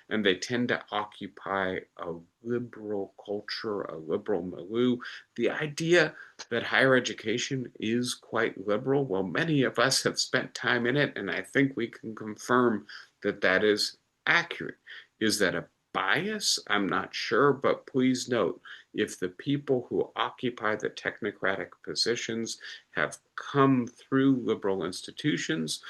And they tend to occupy a liberal culture, a liberal milieu. The idea that higher education is quite liberal, well, many of us have spent time in it, and I think we can confirm that that is accurate. Is that a bias? I'm not sure, but please note, if the people who occupy the technocratic positions have come through liberal institutions,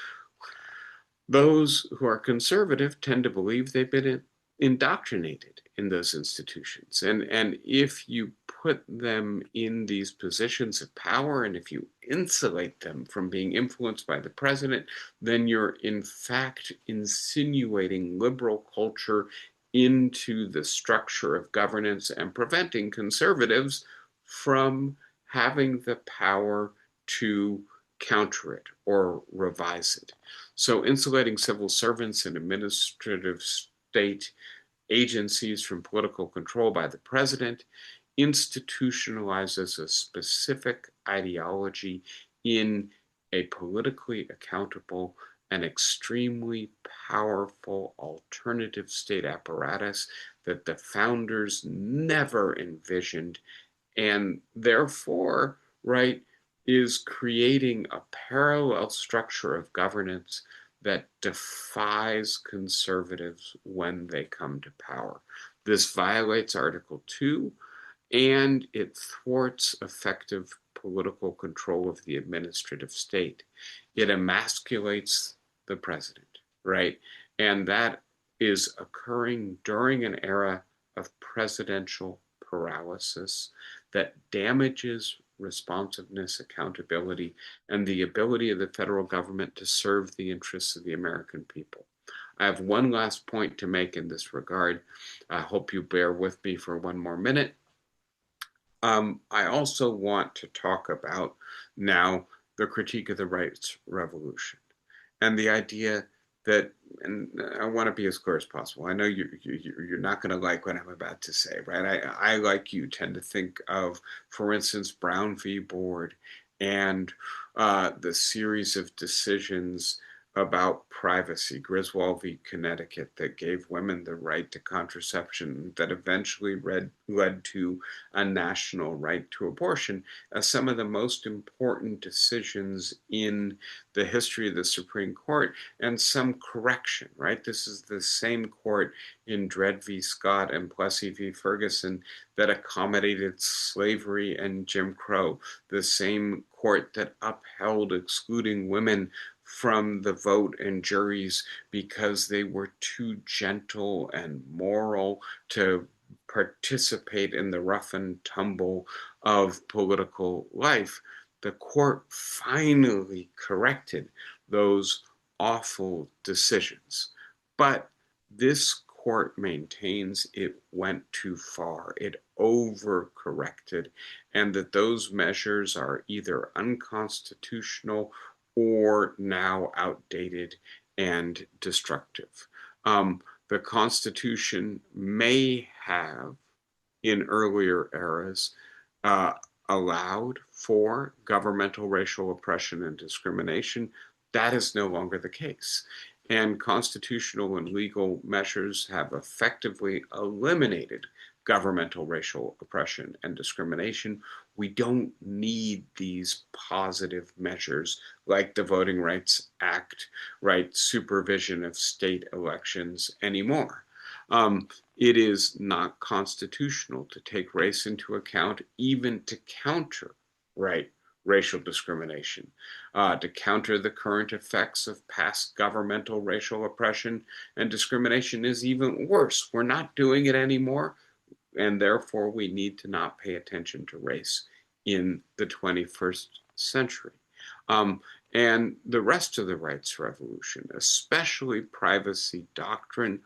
those who are conservative tend to believe they've been indoctrinated in those institutions. And if you put them in these positions of power, and if you insulate them from being influenced by the president, then you're in fact insinuating liberal culture into the structure of governance and preventing conservatives from having the power to counter it or revise it. So insulating civil servants and administrative state agencies from political control by the president institutionalizes a specific ideology in a politically accountable and extremely powerful alternative state apparatus that the founders never envisioned, and therefore, right, is creating a parallel structure of governance that defies conservatives when they come to power. This violates Article 2, and it thwarts effective political control of the administrative state. It emasculates the president, right? And that is occurring during an era of presidential paralysis that damages responsiveness, accountability, and the ability of the federal government to serve the interests of the American people. I have one last point to make in this regard. I hope you bear with me for one more minute. I also want to talk about now the critique of the rights revolution and the idea that, and I want to be as clear as possible. I know you're not going to like what I'm about to say, right? I, like you, tend to think of, for instance, Brown v. Board and the series of decisions about privacy, Griswold v. Connecticut, that gave women the right to contraception, that eventually led to a national right to abortion, as some of the most important decisions in the history of the Supreme Court, and some correction, right? This is the same court in Dred v. Scott and Plessy v. Ferguson that accommodated slavery and Jim Crow, the same court that upheld excluding women from the vote and juries because they were too gentle and moral to participate in the rough and tumble of political life. The court finally corrected those awful decisions. But this court maintains it went too far. It overcorrected, and that those measures are either unconstitutional or now outdated and destructive. The Constitution may have, in earlier eras, allowed for governmental racial oppression and discrimination. That is no longer the case. And constitutional and legal measures have effectively eliminated governmental racial oppression and discrimination. We don't need these positive measures like the Voting Rights Act, right, supervision of state elections anymore. It is not constitutional to take race into account, even to counter, right, racial discrimination, to counter the current effects of past governmental racial oppression and discrimination is even worse. We're not doing it anymore, and therefore we need to not pay attention to race in the 21st century. And the rest of the rights revolution, especially privacy doctrine,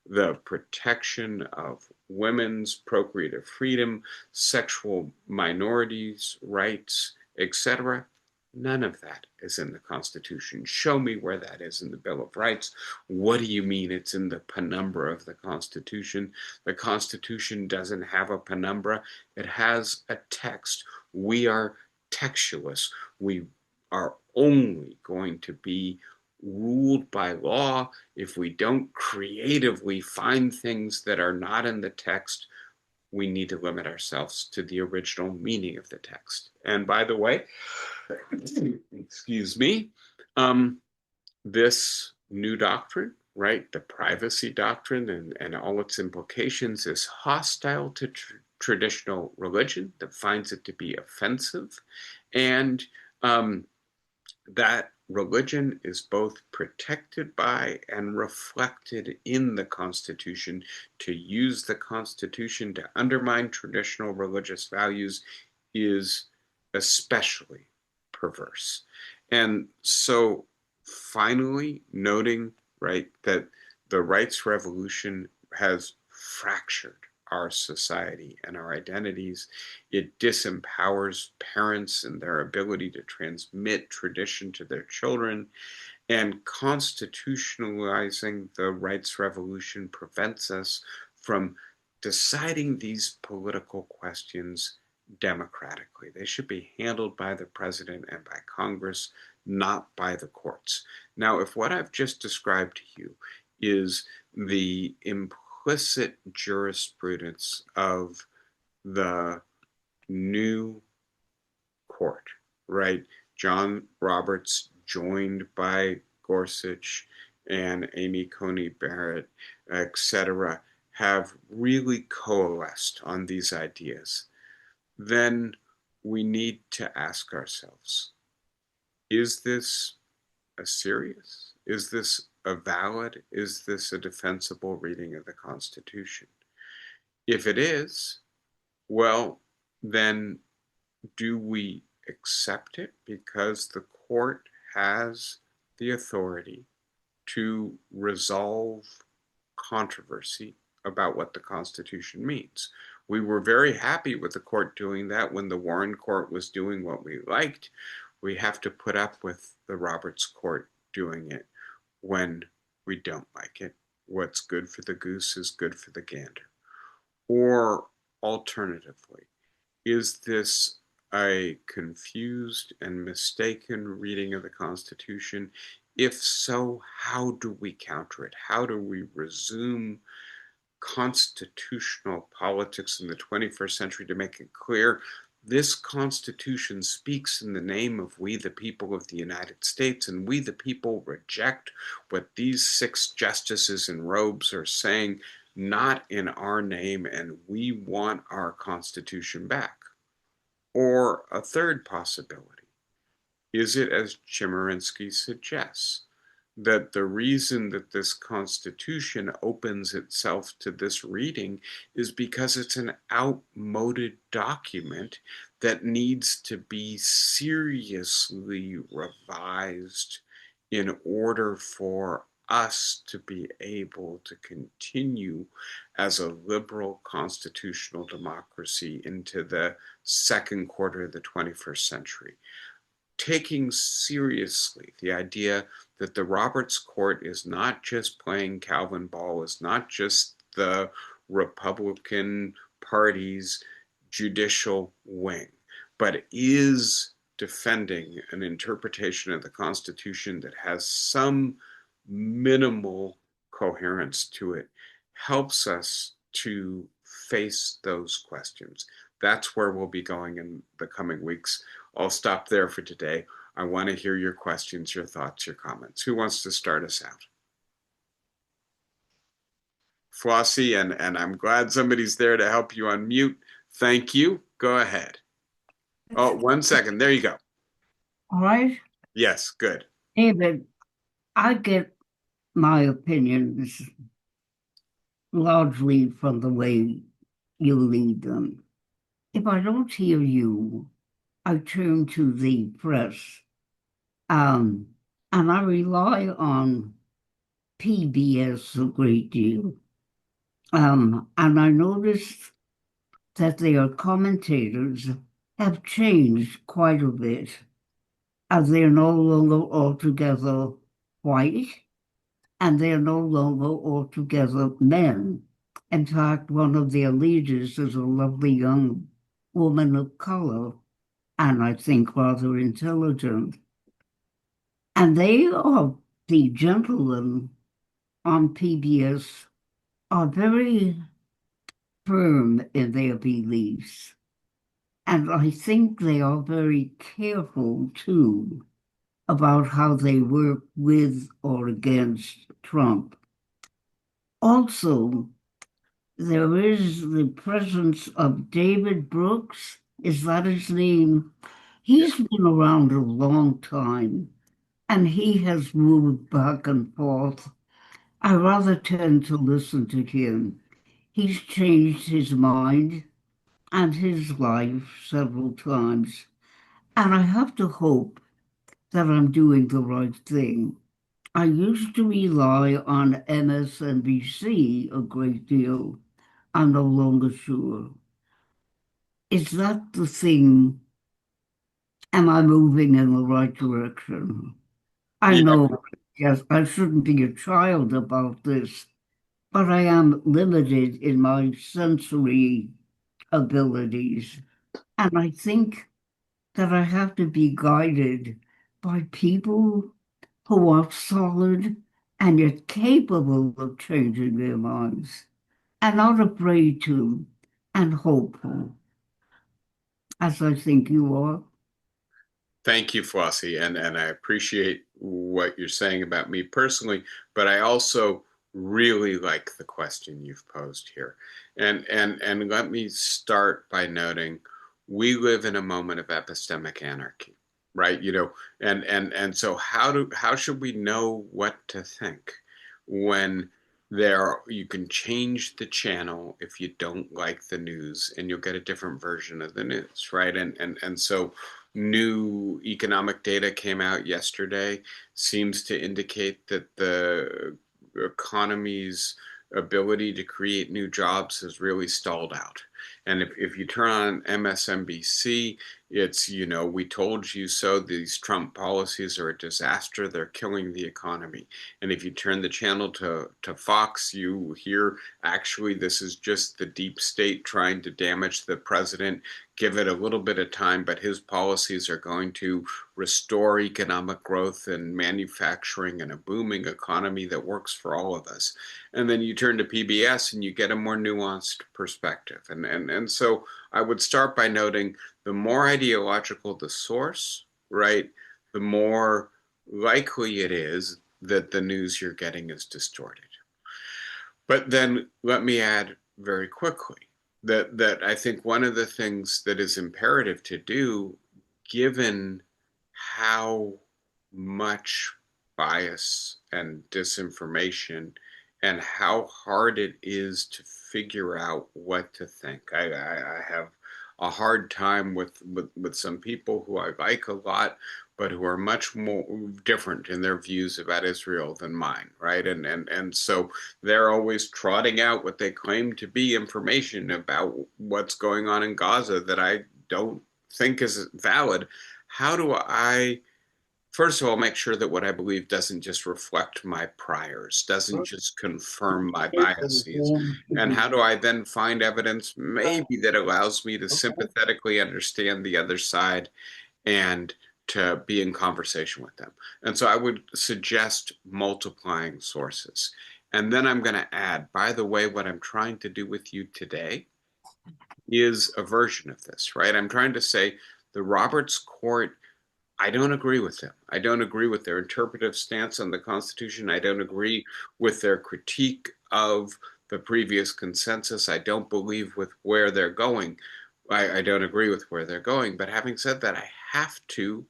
the protection of women's procreative freedom, sexual minorities' rights, etc., none of that is in the Constitution. Show me where that is in the Bill of Rights. What do you mean it's in the penumbra of the Constitution? The Constitution doesn't have a penumbra. It has a text. We are textualists. We are only going to be ruled by law if we don't creatively find things that are not in the text. We need to limit ourselves to the original meaning of the text. And by the way, excuse me, this new doctrine, right, the privacy doctrine and all its implications, is hostile to traditional religion, that finds it to be offensive, and that religion is both protected by and reflected in the Constitution. To use the Constitution to undermine traditional religious values is especially perverse. And so, finally, noting, right, that the rights revolution has fractured our society and our identities. It disempowers parents and their ability to transmit tradition to their children. And constitutionalizing the rights revolution prevents us from deciding these political questions democratically. They should be handled by the president and by Congress, not by the courts. Now, if what I've just described to you is the implicit jurisprudence of the new court, right? John Roberts, joined by Gorsuch and Amy Coney Barrett, etc., have really coalesced on these ideas. Then we need to ask ourselves, is this a serious? Is this a valid? Is this a defensible reading of the Constitution? If it is, well, then do we accept it because the court has the authority to resolve controversy about what the Constitution means? We were very happy with the court doing that when the Warren court was doing what we liked. We have to put up with the Roberts court doing it when we don't like it. What's good for the goose is good for the gander. Or alternatively, is this a confused and mistaken reading of the Constitution? If so, how do we counter it? How do we resume constitutional politics in the 21st century to make it clear this Constitution speaks in the name of we the people of the United States, and we the people reject what these 6 justices in robes are saying, not in our name, and we want our Constitution back? Or a third possibility, is it as Chemerinsky suggests, that the reason that this Constitution opens itself to this reading is because it's an outmoded document that needs to be seriously revised in order for us to be able to continue as a liberal constitutional democracy into the second quarter of the 21st century. Taking seriously the idea that the Roberts Court is not just playing Calvinball, is not just the Republican Party's judicial wing, but is defending an interpretation of the Constitution that has some minimal coherence to it, helps us to face those questions. That's where we'll be going in the coming weeks. I'll stop there for today. I want to hear your questions, your thoughts, your comments. Who wants to start us out? Flossie, and I'm glad somebody's there to help you unmute. Thank you. Go ahead. Oh, 1 second. There you go. All right. Yes, good. David, I get my opinions largely from the way you lead them. If I don't hear you, I turn to the press. Um, and I rely on PBS a great deal. And I noticed that their commentators have changed quite a bit, as they're no longer altogether white, and they're no longer altogether men. In fact, one of their leaders is a lovely young woman of color, and I think rather intelligent. And they are, the gentlemen on PBS are very firm in their beliefs. And I think they are very careful too about how they work with or against Trump. Also, there is the presence of David Brooks, is that his name? He's been around a long time and he has moved back and forth. I rather tend to listen to him. He's changed his mind and his life several times, and I have to hope that I'm doing the right thing. I used to rely on MSNBC a great deal. I'm no longer sure. Is that the thing? Am I moving in the right direction? I Yeah. know, yes, I shouldn't be a child about this, but I am limited in my sensory abilities. And I think that I have to be guided by people who are solid and yet capable of changing their minds and not afraid to and hopeful, as I think you are. Thank you, Flossie, and I appreciate what you're saying about me personally, but I also really like the question you've posed here. And let me start by noting we live in a moment of epistemic anarchy, right? And so how should we know what to think when you can change the channel if you don't like the news and you'll get a different version of the news, right? And so new economic data came out yesterday, seems to indicate that the economy's ability to create new jobs has really stalled out. And if you turn on MSNBC, it's, we told you so. These Trump policies are a disaster. They're killing the economy. And if you turn the channel to Fox, you hear actually this is just the deep state trying to damage the president. Give it a little bit of time, but his policies are going to restore economic growth and manufacturing and a booming economy that works for all of us. And then you turn to PBS and you get a more nuanced perspective. And so I would start by noting the more ideological the source, right, the more likely it is that the news you're getting is distorted. But then let me add very quickly that I think one of the things that is imperative to do, given how much bias and disinformation and how hard it is to figure out what to think. I have a hard time with some people who I like a lot, but who are much more different in their views about Israel than mine, right? And so they're always trotting out what they claim to be information about what's going on in Gaza that I don't think is valid. How do I, first of all, make sure that what I believe doesn't just reflect my priors, doesn't just confirm my biases? And how do I then find evidence maybe that allows me to sympathetically understand the other side and to be in conversation with them? And so I would suggest multiplying sources. And then I'm going to add, by the way, what I'm trying to do with you today is a version of this, right? I'm trying to say the Roberts Court, I don't agree with them. I don't agree with their interpretive stance on the Constitution. I don't agree with their critique of the previous consensus. I don't believe with where they're going. I don't agree with where they're going. But having said that, I have to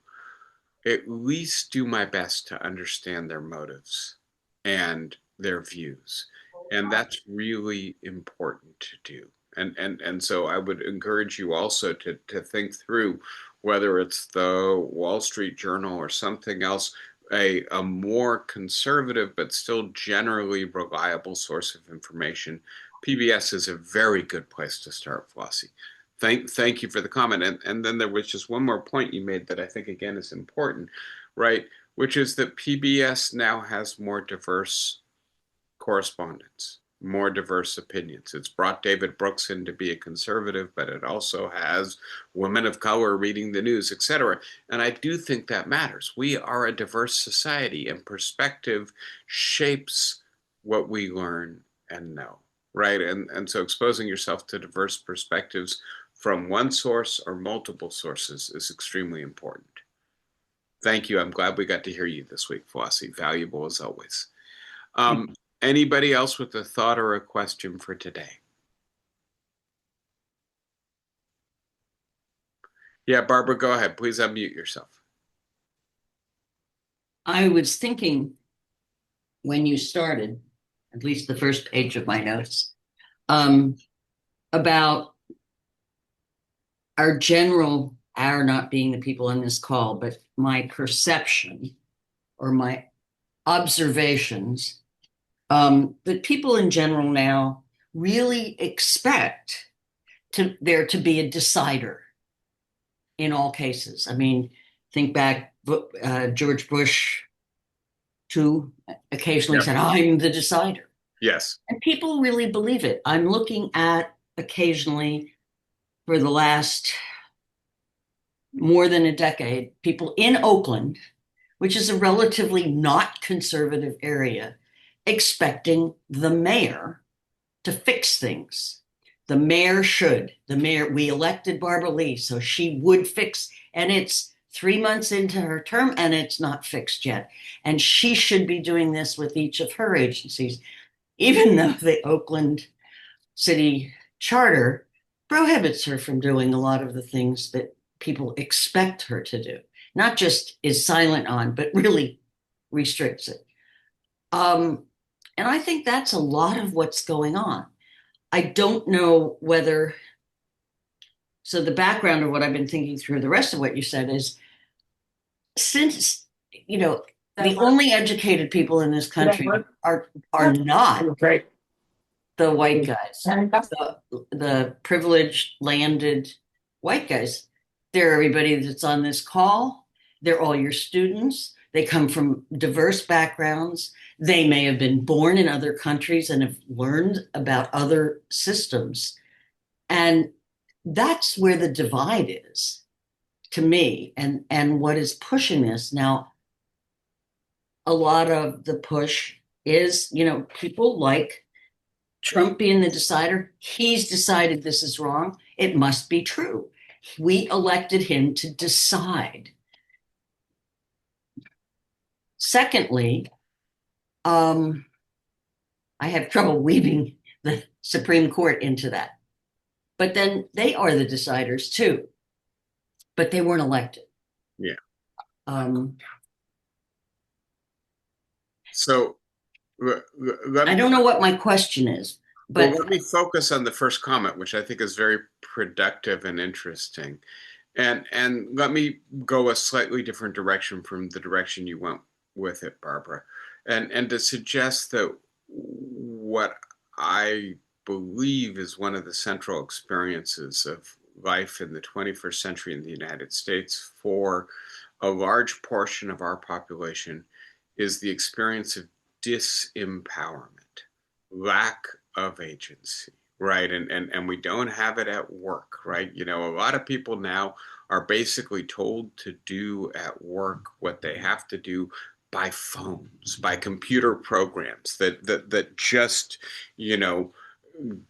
at least do my best to understand their motives and their views. And that's really important to do. And so I would encourage you also to think through whether it's the Wall Street Journal or something else, a more conservative but still generally reliable source of information. PBS is a very good place to start, Flossie. Thank you for the comment. And then there was just one more point you made that I think again is important, right? Which is that PBS now has more diverse correspondence, more diverse opinions. It's brought David Brooks in to be a conservative, but it also has women of color reading the news, etc. And I do think that matters. We are a diverse society, and perspective shapes what we learn and know, right? And so exposing yourself to diverse perspectives from one source or multiple sources is extremely important. Thank you. I'm glad we got to hear you this week, Flossie. Valuable as always. Um, Anybody else with a thought or a question for today? Yeah, Barbara, go ahead. Please unmute yourself. I was thinking when you started, at least the first page of my notes, um, about our not being the people on this call, but my perception or my observations, that people in general now really expect there to be a decider in all cases. I mean, think back, George Bush too occasionally Yeah. said, I'm the decider. Yes. And people really believe it. I'm looking at occasionally for the last more than a decade, people in Oakland, which is a relatively not conservative area, expecting the mayor to fix things. The mayor should. We elected Barbara Lee, so she would fix, and it's 3 months into her term and it's not fixed yet. And she should be doing this with each of her agencies, even though the Oakland City Charter prohibits her from doing a lot of the things that people expect her to do, not just is silent on, but really restricts it. Um, and I think that's a lot of what's going on. I don't know whether, so the background of what I've been thinking through the rest of what you said is since, you know, the only educated people in this country are not the white guys, the privileged landed white guys. They're everybody that's on this call. They're all your students. They come from diverse backgrounds. They may have been born in other countries and have learned about other systems. And that's where the divide is to me, and what is pushing this. Now, a lot of the push is, people like Trump being the decider. He's decided this is wrong. It must be true. We elected him to decide. Secondly, I have trouble weaving the Supreme Court into that. But then they are the deciders too, but they weren't elected. Yeah. Um, So let I me, don't know what my question is, well, but let me focus on the first comment, which I think is very productive and interesting. And let me go a slightly different direction from the direction you went with it, Barbara. And to suggest that what I believe is one of the central experiences of life in the 21st century in the United States for a large portion of our population is the experience of disempowerment, lack of agency, right? And we don't have it at work, right? You know, a lot of people now are basically told to do at work what they have to do by phones, by computer programs that just, you know,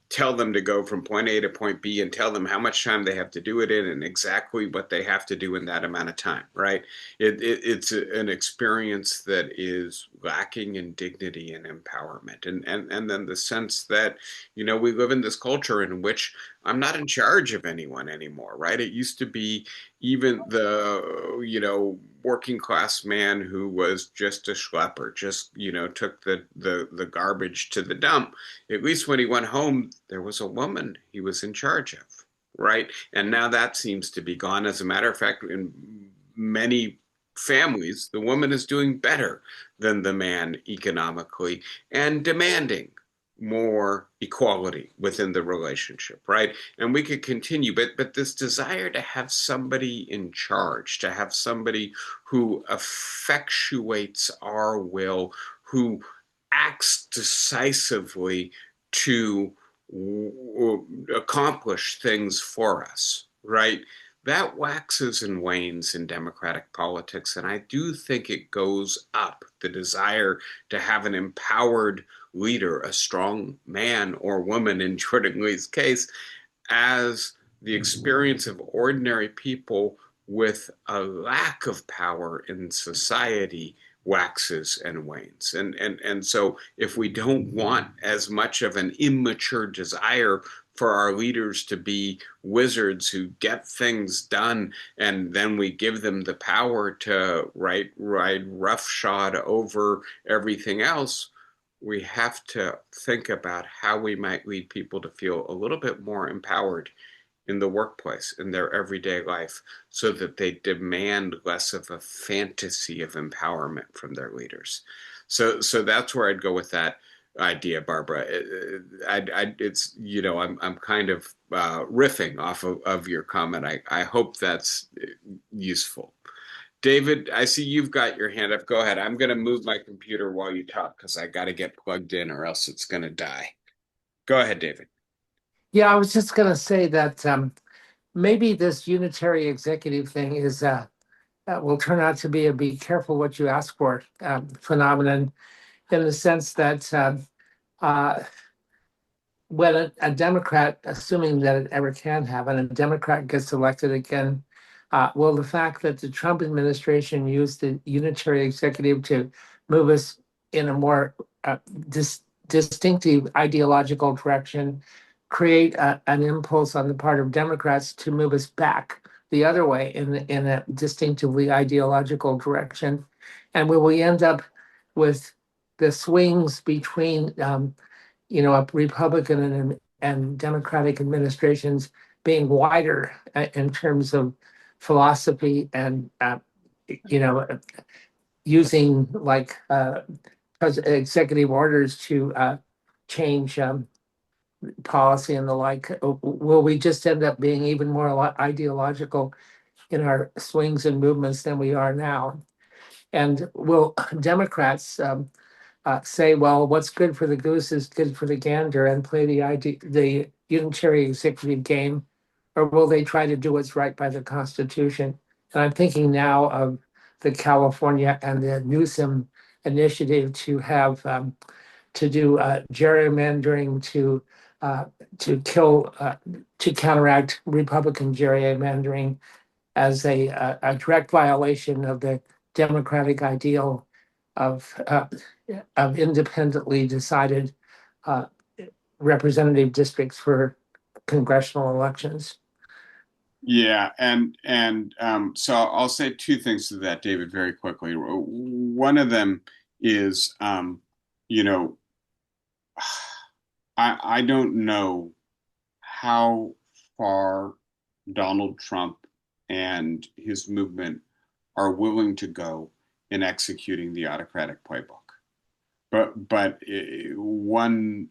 tell them to go from point A to point B and tell them how much time they have to do it in and exactly what they have to do in that amount of time, right? It's an experience that is lacking in dignity and empowerment. And then the sense that, you know, we live in this culture in which I'm not in charge of anyone anymore, right? It used to be even the, you know, working class man who was just a schlepper, just, you know, took the garbage to the dump. At least when he went home, there was a woman he was in charge of, right? And now that seems to be gone. As a matter of fact, in many families, the woman is doing better than the man economically and demanding more equality within the relationship, right? And we could continue, but this desire to have somebody in charge, to have somebody who effectuates our will, who acts decisively to accomplish things for us, right? That waxes and wanes in democratic politics. And I do think it goes up the desire to have an empowered leader, a strong man or woman in Jordan Lee's case, as the experience of ordinary people with a lack of power in society waxes and wanes. And so if we don't want as much of an immature desire for our leaders to be wizards who get things done, and then we give them the power to ride roughshod over everything else. We have to think about how we might lead people to feel a little bit more empowered in the workplace, in their everyday life, so that they demand less of a fantasy of empowerment from their leaders. So that's where I'd go with that idea, Barbara. It's, I'm kind of riffing off of your comment. I hope that's useful. David, I see you've got your hand up. Go ahead. I'm going to move my computer while you talk because I got to get plugged in or else it's going to die. Go ahead, David. Yeah, I was just going to say that maybe this unitary executive thing is will turn out to be a be careful what you ask for phenomenon, in the sense that uh, when a Democrat, assuming that it ever can happen, a Democrat gets elected again, well, the fact that the Trump administration used the unitary executive to move us in a more distinctive ideological direction, create an impulse on the part of Democrats to move us back the other way in a distinctively ideological direction. And will we end up with the swings between a Republican and Democratic administrations being wider in terms of philosophy and using like executive orders to change policy and the like. Will we just end up being even more ideological in our swings and movements than we are now? And will Democrats say, well, what's good for the goose is good for the gander, and play the unitary executive game, or will they try to do what's right by the Constitution? And I'm thinking now of the California and the Newsom initiative to have to do gerrymandering to counteract Republican gerrymandering as a direct violation of the democratic ideal of independently decided uh, representative districts for congressional elections. Yeah, and so I'll say two things to that, David, very quickly. One of them is, you know, I don't know how far Donald Trump and his movement are willing to go in executing the autocratic playbook. But one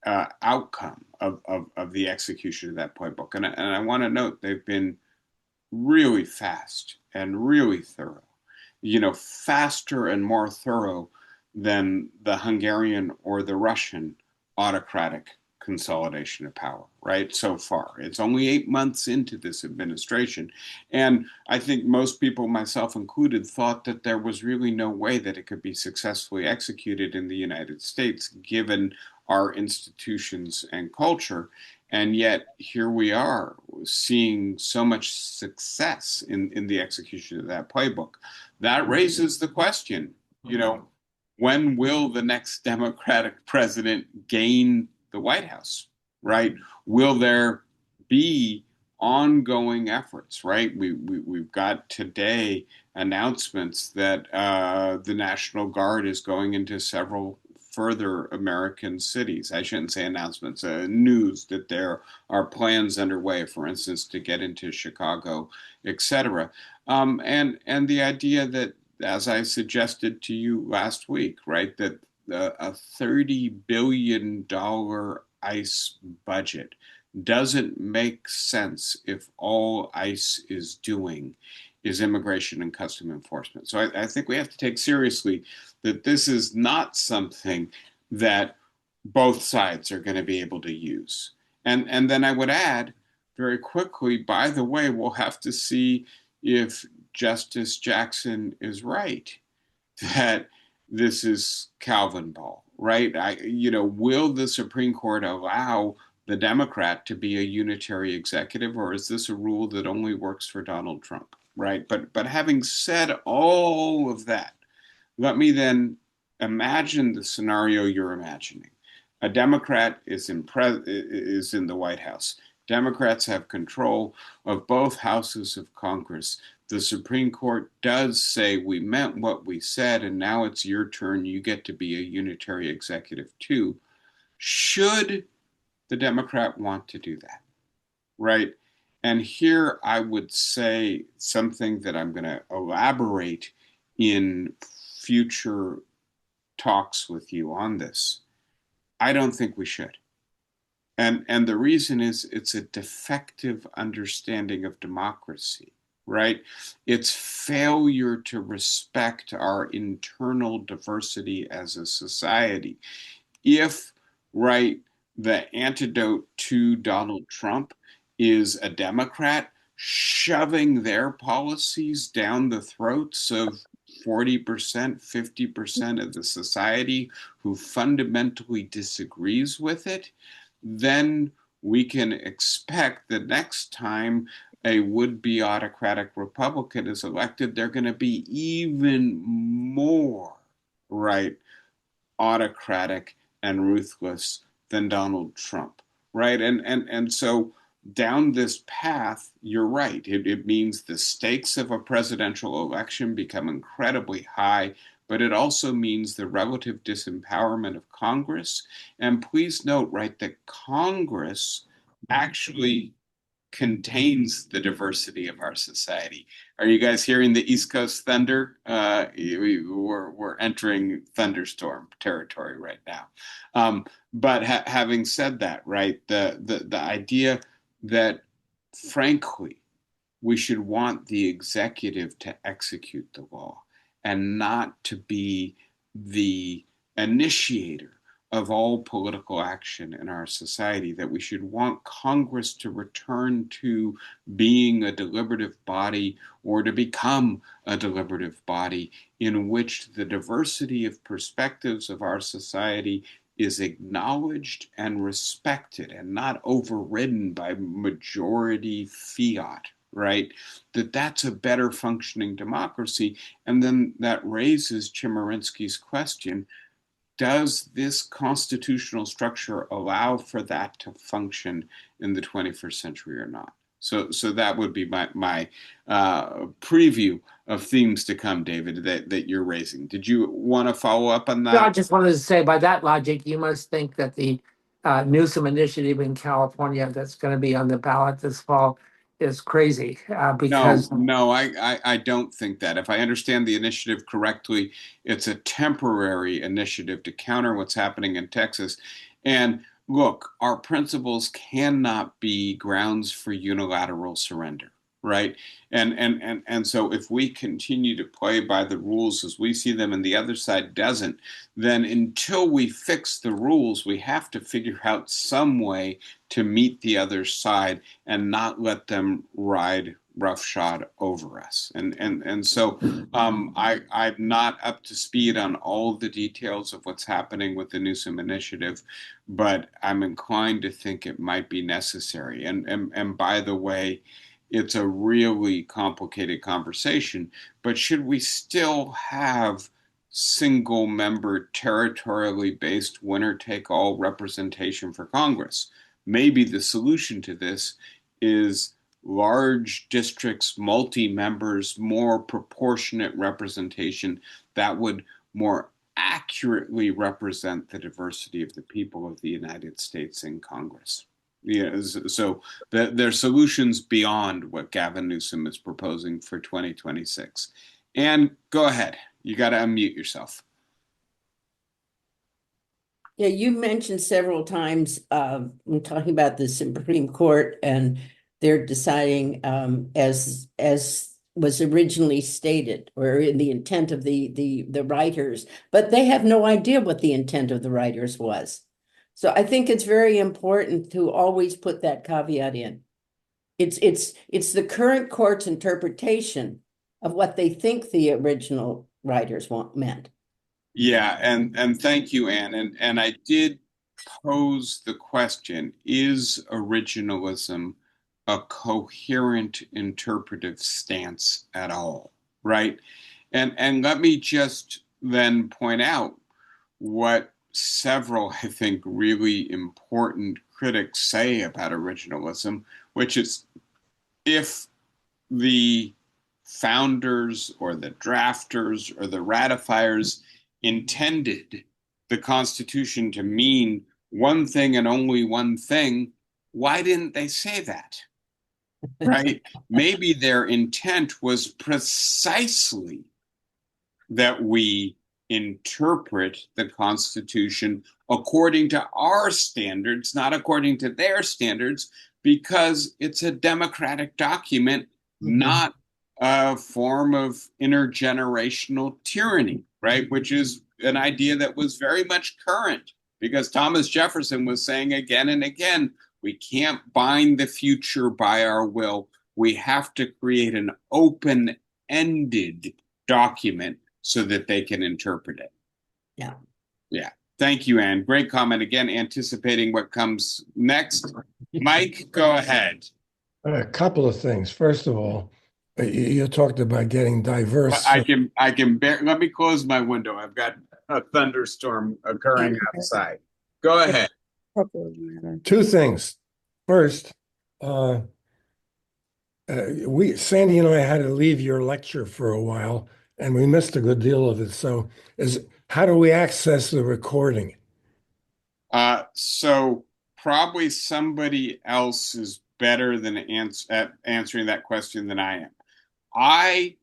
outcome of the execution of that playbook, and I want to note they've been really fast and really thorough, faster and more thorough than the Hungarian or the Russian autocratic consolidation of power, right? So far, it's only 8 months into this administration. And I think most people, myself included, thought that there was really no way that it could be successfully executed in the United States, given our institutions and culture. And yet here we are seeing so much success in the execution of that playbook. That raises the question, when will the next Democratic president gain the White House, right? Will there be ongoing efforts, right? We've got today announcements that the National Guard is going into several further American cities. I shouldn't say announcements, news that there are plans underway, for instance, to get into Chicago, etc. And the idea that, as I suggested to you last week, right, that a $30 billion ICE budget doesn't make sense if all ICE is doing is immigration and custom enforcement. So I think we have to take seriously that this is not something that both sides are going to be able to use. And then I would add very quickly, by the way, we'll have to see if Justice Jackson is right, that this is Calvinball, right? Will the Supreme Court allow the Democrat to be a unitary executive, or is this a rule that only works for Donald Trump, right? But having said all of that, let me then imagine the scenario you're imagining. A Democrat is in the White House. Democrats have control of both houses of Congress. The Supreme Court does say we meant what we said, and now it's your turn. You get to be a unitary executive too. Should the Democrat want to do that, right? And here I would say something that I'm going to elaborate in future talks with you on this. I don't think we should. And the reason is it's a defective understanding of democracy, right? It's failure to respect our internal diversity as a society. If, right, the antidote to Donald Trump is a Democrat shoving their policies down the throats of 40%, 50% of the society who fundamentally disagrees with it, then we can expect the next time a would-be autocratic Republican is elected, they're going to be even more, right, autocratic and ruthless than Donald Trump, right? And so down this path, you're right. It means the stakes of a presidential election become incredibly high, but it also means the relative disempowerment of Congress. And please note, right, that Congress actually contains the diversity of our society. Are you guys hearing the East Coast thunder? We're entering thunderstorm territory right now. But having said that, right, the idea that, frankly, we should want the executive to execute the law and not to be the initiator of all political action in our society, that we should want Congress to return to being a deliberative body or to become a deliberative body in which the diversity of perspectives of our society is acknowledged and respected and not overridden by majority fiat, right? That's a better functioning democracy. And then that raises Chemerinsky's question: does this constitutional structure allow for that to function in the 21st century or not? So that would be my preview of themes to come, David, that you're raising. Did you want to follow up on No, I that? just wanted to say, by that logic, you must think that the Newsom initiative in California that's going to be on the ballot this fall is crazy because No, I don't think that. If I understand the initiative correctly, it's a temporary initiative to counter what's happening in Texas. And look, our principles cannot be grounds for unilateral surrender, right? And so if we continue to play by the rules as we see them and the other side doesn't, then until we fix the rules, we have to figure out some way to meet the other side and not let them ride roughshod over us. And so I'm not up to speed on all the details of what's happening with the Newsom initiative, but I'm inclined to think it might be necessary. And by the way, it's a really complicated conversation, but should we still have single member territorially based winner take all representation for Congress? Maybe the solution to this is large districts, multi-members, more proportionate representation that would more accurately represent the diversity of the people of the United States in Congress. Yeah, so there are solutions beyond what Gavin Newsom is proposing for 2026. And go ahead, you got to unmute yourself. Yeah, you mentioned several times when talking about the Supreme Court, and they're deciding as was originally stated, or in the intent of the writers, but they have no idea what the intent of the writers was. So I think it's very important to always put that caveat in. It's the current court's interpretation of what they think the original writers meant. Yeah, and thank you, Anne. And I did pose the question, is originalism a coherent interpretive stance at all, right? And let me just then point out what several, I think, really important critics say about originalism, which is if the founders or the drafters or the ratifiers intended the Constitution to mean one thing and only one thing, why didn't they say that? Right? Maybe their intent was precisely that we interpret the Constitution according to our standards, not according to their standards, because it's a democratic document, not a form of intergenerational tyranny, right? Which is an idea that was very much current because Thomas Jefferson was saying again and again, we can't bind the future by our will. We have to create an open-ended document so that they can interpret it. Yeah. Yeah. Thank you, Anne. Great comment. Again, anticipating what comes next. Mike, go ahead. A couple of things. First of all, you talked about getting diverse. I can let me close my window. I've got a thunderstorm occurring outside. Go ahead. Two things. First, Sandy and I had to leave your lecture for a while, and we missed a good deal of it. So, how do we access the recording? So probably somebody else is better than at answering that question than I am. I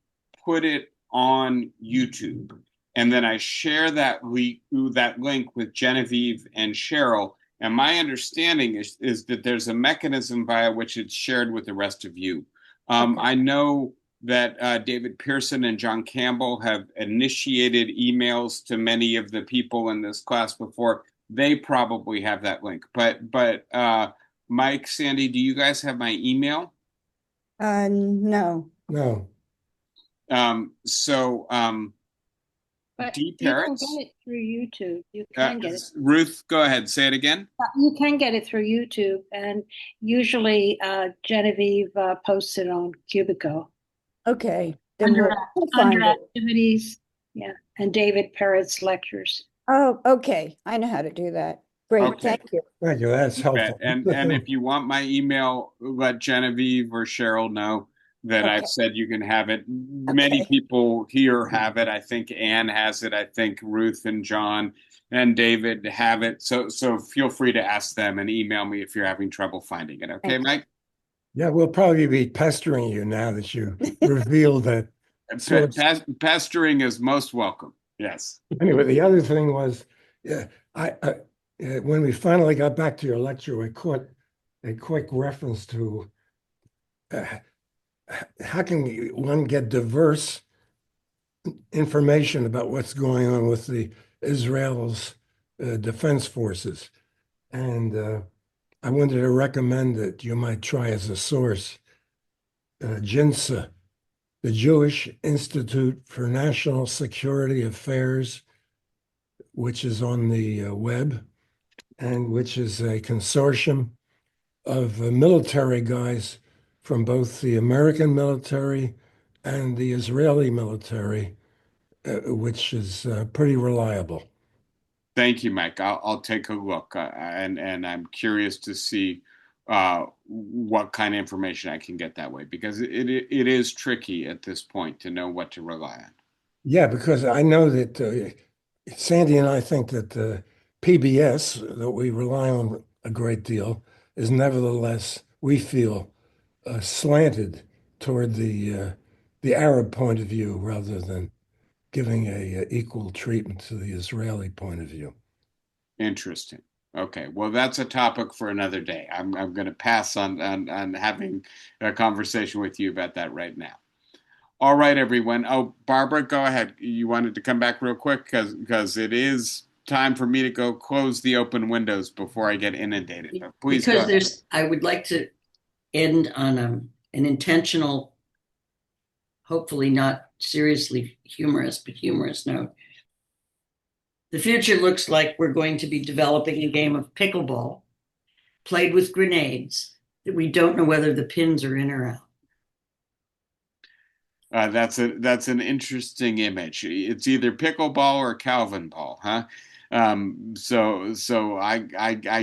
put it on YouTube, and then I share that link with Genevieve and Cheryl. And my understanding is that there's a mechanism via which it's shared with the rest of you. Okay. I know that David Pearson and John Campbell have initiated emails to many of the people in this class before. They probably have that link. But Mike, Sandy, do you guys have my email? No. No. But D. you can Parrots? get it through YouTube. You can get it. Ruth, go ahead. Say it again. You can get it through YouTube, and usually Genevieve posts it on Cubico. Okay. Then Under, we'll find under it. activities, yeah, and David Parrott's lectures. Oh, okay. I know how to do that. Great. Okay. Thank you. Thank you. That's helpful. And if you want my email, let Genevieve or Cheryl know that Okay. I've said you can have it. Many people here have it. I think Anne has it. I think Ruth and John and David have it. So feel free to ask them and email me if you're having trouble finding it. Okay, Mike? Yeah, we'll probably be pestering you now that you revealed that. Pestering is most welcome. Yes. Anyway, the other thing was, when we finally got back to your lecture, I caught a quick reference to how can one get diverse information about what's going on with the Israel's defense forces. And I wanted to recommend that you might try as a source JINSA, the Jewish Institute for National Security Affairs, which is on the web, and which is a consortium of military guys from both the American military and the Israeli military, which is pretty reliable. Thank you, Mike. I'll take a look, and I'm curious to see what kind of information I can get that way, because it is tricky at this point to know what to rely on. Yeah, because I know that Sandy and I think that the PBS that we rely on a great deal is nevertheless, we feel, slanted toward the Arab point of view rather than giving a equal treatment to the Israeli point of view. Interesting. Okay, well, that's a topic for another day. I'm going to pass on having a conversation with you about that right now. All right, everyone. Oh, Barbara, go ahead. You wanted to come back real quick because it is time for me to go close the open windows before I get inundated. But please, because I would like to end on an intentional, hopefully not seriously humorous, but humorous note. The future looks like we're going to be developing a game of pickleball played with grenades that we don't know whether the pins are in or out. That's an interesting image. It's either pickleball or Calvinball, huh? So I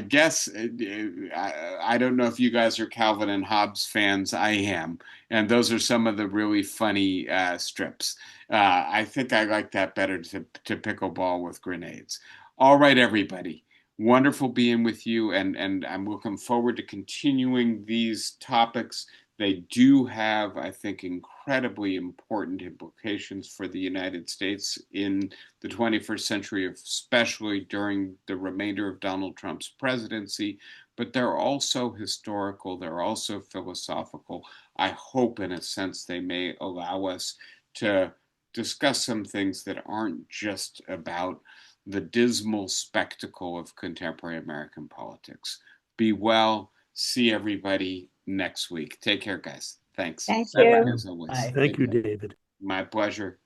guess I don't know if you guys are Calvin and Hobbes fans. I am, and those are some of the really funny strips. I think I like that better to pickleball with grenades. All right, everybody. Wonderful being with you, and I'm looking forward to continuing these topics. They do have, I think, incredibly important implications for the United States in the 21st century, especially during the remainder of Donald Trump's presidency. But they're also historical, they're also philosophical. I hope, in a sense, they may allow us to discuss some things that aren't just about the dismal spectacle of contemporary American politics. Be well. See everybody next week. Take care, guys. Thanks. Thank Bye-bye. you. As always. Bye. Thank you, David. My pleasure.